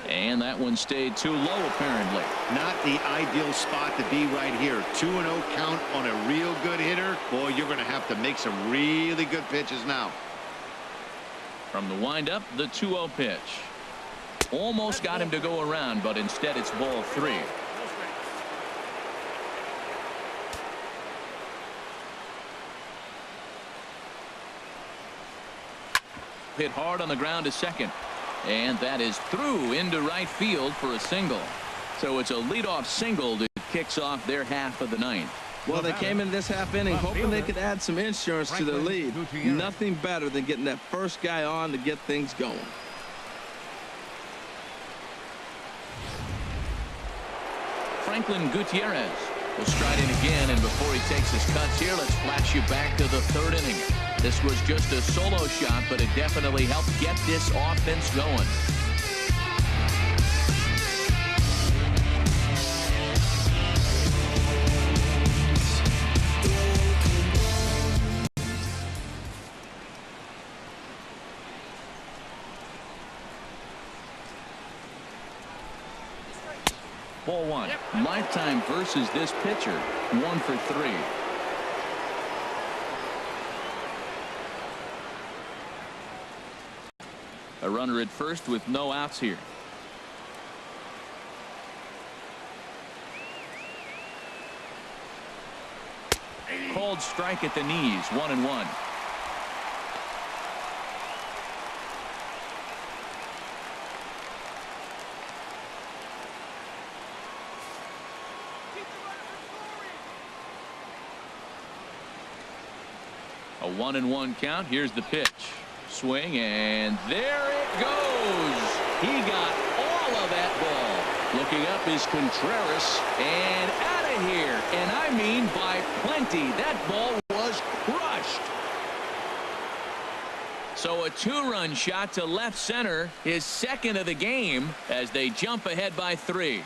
And that one stayed too low, apparently. Not the ideal spot to be right here. 2-0 count on a real good hitter. Boy, you're going to have to make some really good pitches now. From the windup, the 2-0 pitch. Almost got him to go around, but instead it's ball 3. Hit hard on the ground to second. And that is through into right field for a single. So it's a leadoff single that kicks off their half of the 9th. Well, they came in this half inning hoping they could add some insurance to their lead. Nothing better than getting that first guy on to get things going. Franklin Gutierrez will stride in again, and before he takes his cuts here, let's flash you back to the 3rd inning. This was just a solo shot, but it definitely helped get this offense going. Ball one. Lifetime versus this pitcher. 1 for 3. A runner at first with no outs here. Called strike at the knees. 1-1. A 1-1 count. Here's the pitch. Swing, and there it goes. He got all of that ball. Looking up is Contreras, and out of here. And I mean by plenty. That ball was crushed. So a 2-run shot to left center, his second of the game, as they jump ahead by 3.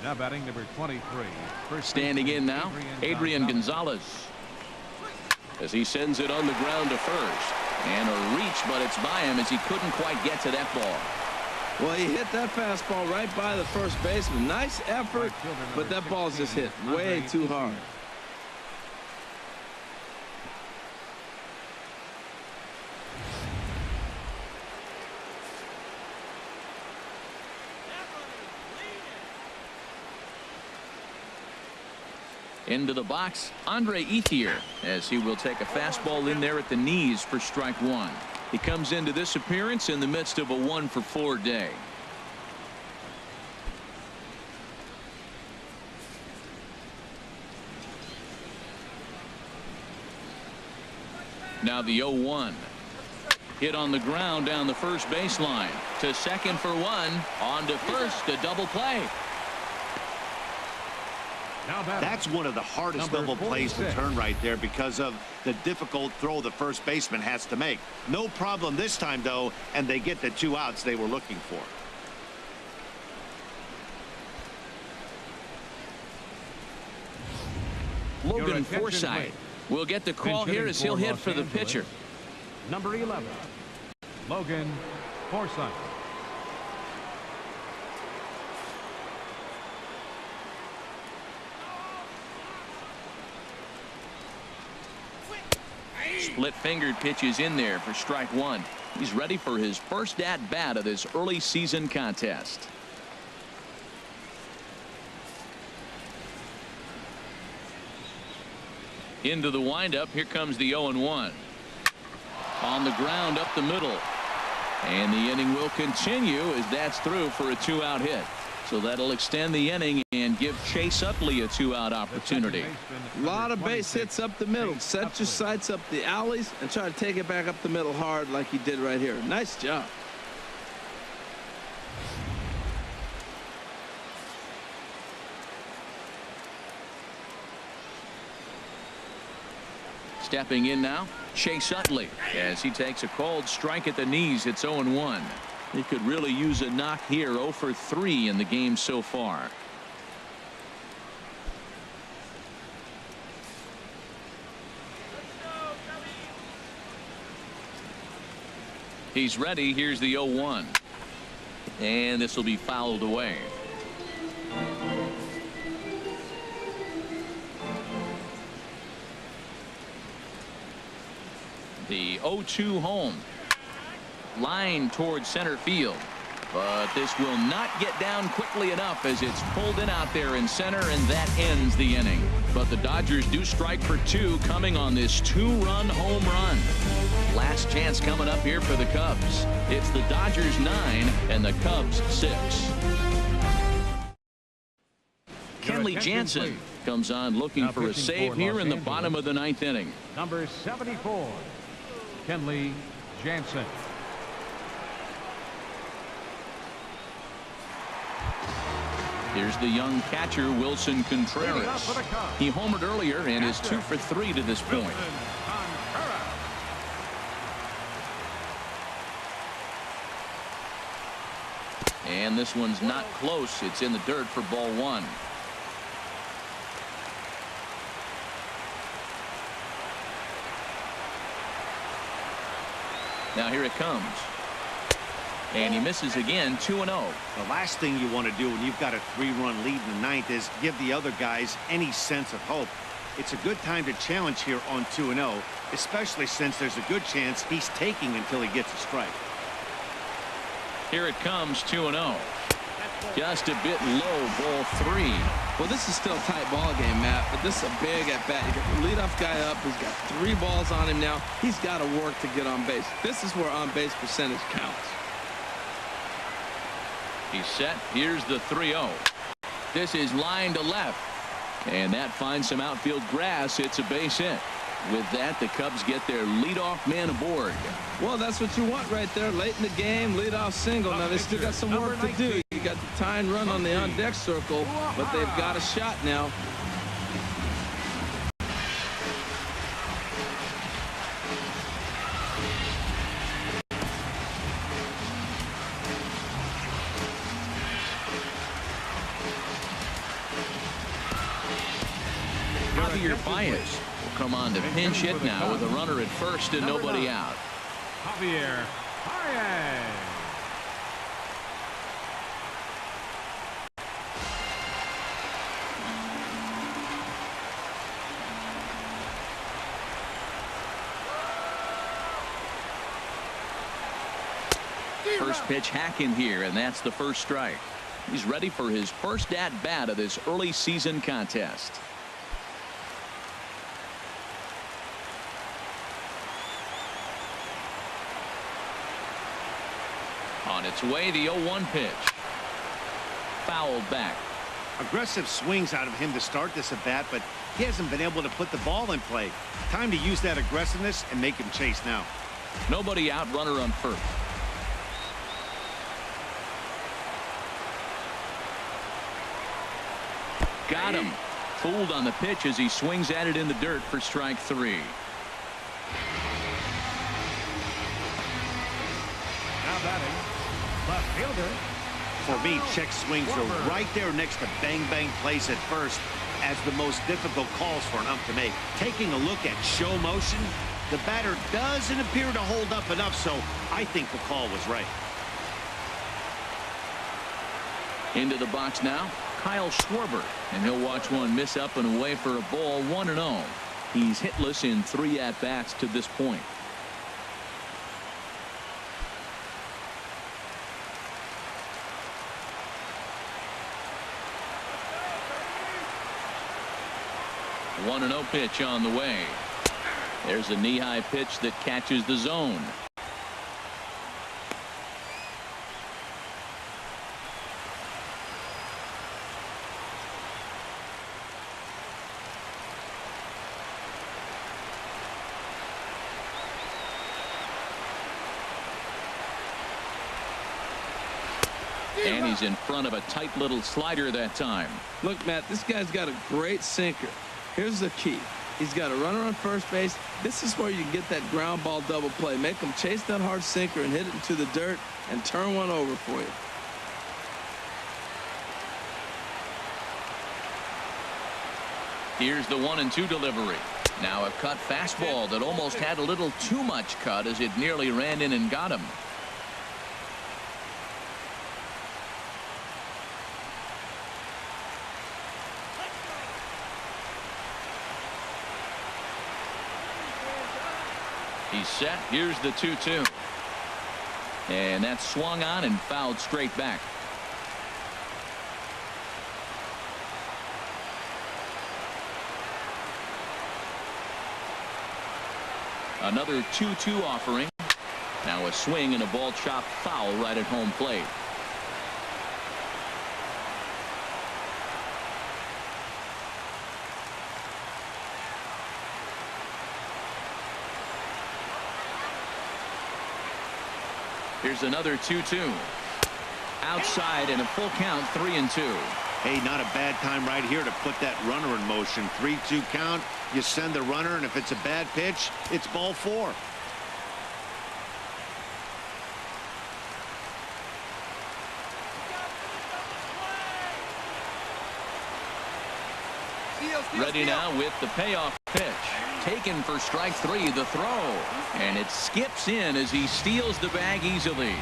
Now batting number 23. Standing in now, Adrian Gonzalez. As he sends it on the ground to first. And a reach, but it's by him as he couldn't quite get to that ball. Well, he hit that fastball right by the first baseman. Nice effort, but that ball's just hit way too hard. Into the box, Andre Ethier, as he will take a fastball in there at the knees for strike 1. He comes into this appearance in the midst of a 1 for 4 day. Now the 0-1. Hit on the ground down the first baseline. To second for 1. On to first, a double play. That's one of the hardest double plays to turn right there because of the difficult throw the first baseman has to make. No problem this time, though, and they get the 2 outs they were looking for. Logan Forsythe will get the call here as he'll hit for the pitcher. Number 11, Logan Forsythe. Split-fingered pitches in there for strike 1. He's ready for his first at-bat of this early season contest. Into the windup. Here comes the 0-1. On the ground up the middle. And the inning will continue as that's through for a 2-out hit. So that'll extend the inning and give Chase Utley a 2-out opportunity. A lot of base hits up the middle. Set your sights up the alleys and try to take it back up the middle hard like he did right here. Nice job. Stepping in now, Chase Utley, as he takes a called strike at the knees. It's 0-1. He could really use a knock here. 0 for 3 in the game so far. He's ready. Here's the 0-1. And this will be fouled away. The 0-2 home. Line towards center field. But this will not get down quickly enough as it's pulled in out there in center, and that ends the inning. But the Dodgers do strike for 2 coming on this 2-run home run. Last chance coming up here for the Cubs. It's the Dodgers 9 and the Cubs 6. Kenley Jansen comes on looking for a save here in the bottom of the 9th inning. Number 74, Kenley Jansen. Here's the young catcher, Wilson Leading off Contreras. for the Cubs, He homered earlier and is 2 for 3 to this point. Wilson Contreras. And this one's not close. It's in the dirt for ball 1. Now here it comes. And he misses again, 2-0. The last thing you want to do when you've got a 3-run lead in the ninth is give the other guys any sense of hope. It's a good time to challenge here on 2-0, especially since there's a good chance he's taking until he gets a strike. Here it comes, 2-0. Just a bit low, ball 3. Well, this is still a tight ball game, Matt, but this is a big at-bat. You got the leadoff guy up. He's got 3 balls on him now. He's got to work to get on base. This is where on-base percentage counts. He's set. Here's the 3-0. This is line to left. And that finds some outfield grass. It's a base hit. With that, the Cubs get their leadoff man aboard. Well, that's what you want right there. Late in the game, leadoff single. Now, they still got some work to do. You got the tying run on the on-deck circle, but they've got a shot now. Javier Baez will come on to pinch hit now with a runner at first and nobody out. Javier Baez. First pitch hacking here, and that's the first strike. He's ready for his first at-bat of this early season contest. On its way, the 0-1 pitch. Fouled back. Aggressive swings out of him to start this at bat, but he hasn't been able to put the ball in play. Time to use that aggressiveness and make him chase now. Nobody out, runner on first. Got him. Fooled on the pitch as he swings at it in the dirt for strike 3. Now batting, left fielder. For me, check swings are right there next to bang-bang plays at first as the most difficult calls for an ump to make. Taking a look at show motion, the batter doesn't appear to hold up enough, so I think the call was right. Into the box now, Kyle Schwarber, and he'll watch one miss up and away for a ball, 1-0. He's hitless in 3 at-bats to this point. The 1-0 pitch on the way. There's a knee-high pitch that catches the zone. And he's in front of a tight little slider that time. Look, Matt, this guy's got a great sinker. Here's the key. He's got a runner on first base. This is where you can get that ground ball double play. Make him chase that hard sinker and hit it into the dirt and turn one over for you. Here's the 1-2 delivery. Now a cut fastball that almost had a little too much cut as it nearly ran in and got him. He's set. Here's the 2-2. And that's swung on and fouled straight back. Another 2-2 offering. Now a swing and a ball chopped foul right at home plate. Here's another 2-2. Outside and a full count, 3-2. Hey, not a bad time right here to put that runner in motion. 3-2 count. You send the runner, and if it's a bad pitch, it's ball 4. Ready now with the payoff pitch. Taken for strike 3, the throw. And it skips in as he steals the bag easily.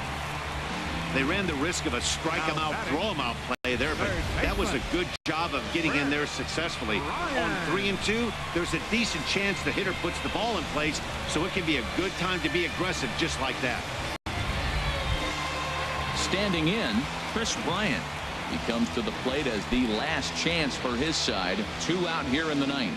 They ran the risk of a strike him out, throw him out play there, but that was a good job of getting in there successfully. On 3-2, there's a decent chance the hitter puts the ball in place, so it can be a good time to be aggressive just like that. Standing in, Chris Bryant. He comes to the plate as the last chance for his side. 2 out here in the 9th.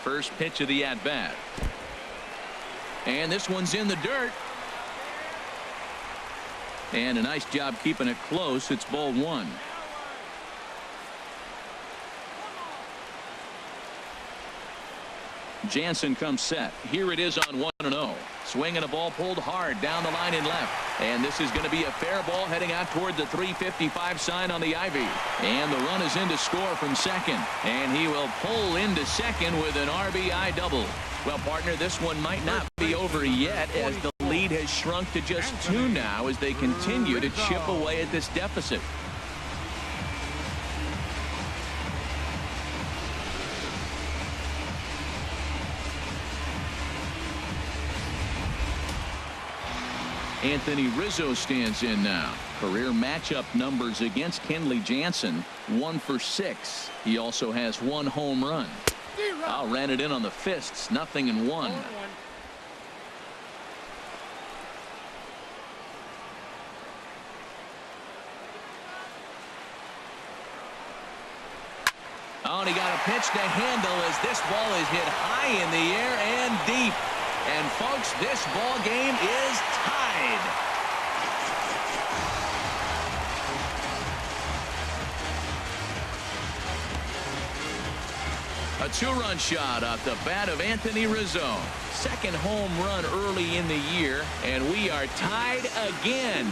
First pitch of the at-bat. And this one's in the dirt. And a nice job keeping it close. It's ball 1. Jansen comes set. Here it is on 1-0. Swing and a ball pulled hard down the line in left. And this is going to be a fair ball heading out toward the 355 sign on the ivy. And the run is in to score from second. And he will pull into second with an RBI double. Well, partner, this one might not be over yet as the lead has shrunk to just 2 now as they continue to chip away at this deficit. Anthony Rizzo stands in now. Career matchup numbers against Kenley Jansen, 1 for 6. He also has 1 home run. Ran it in on the fists, 0-1. Oh, and he got a pitch to handle as this ball is hit high in the air and deep. And folks, this ball game is tied. A 2-run shot off the bat of Anthony Rizzo. Second home run early in the year, and we are tied again.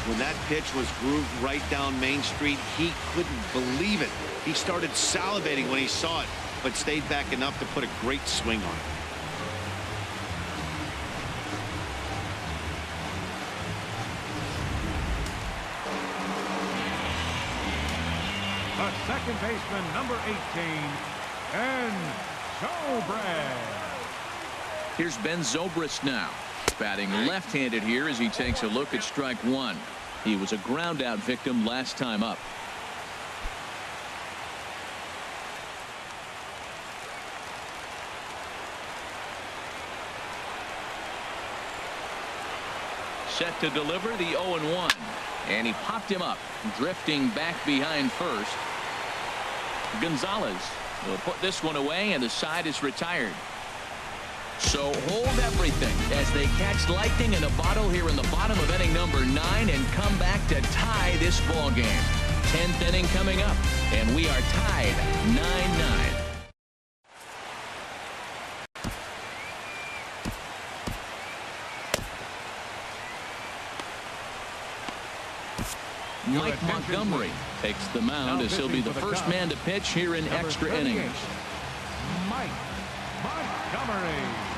When that pitch was grooved right down Main Street, he couldn't believe it. He started salivating when he saw it, but stayed back enough to put a great swing on it. The second baseman, number 18, and Zobrist. Here's Ben Zobrist now. Batting left-handed here as he takes a look at strike 1. He was a ground-out victim last time up. Set to deliver the 0-1. And he popped him up, drifting back behind first. Gonzalez will put this one away, and the side is retired. So hold everything as they catch lightning in a bottle here in the bottom of inning number 9 and come back to tie this ball game. 10th inning coming up, and we are tied 9-9. Mike Montgomery takes the mound as he'll be the first man to pitch here in extra innings. Mike Montgomery.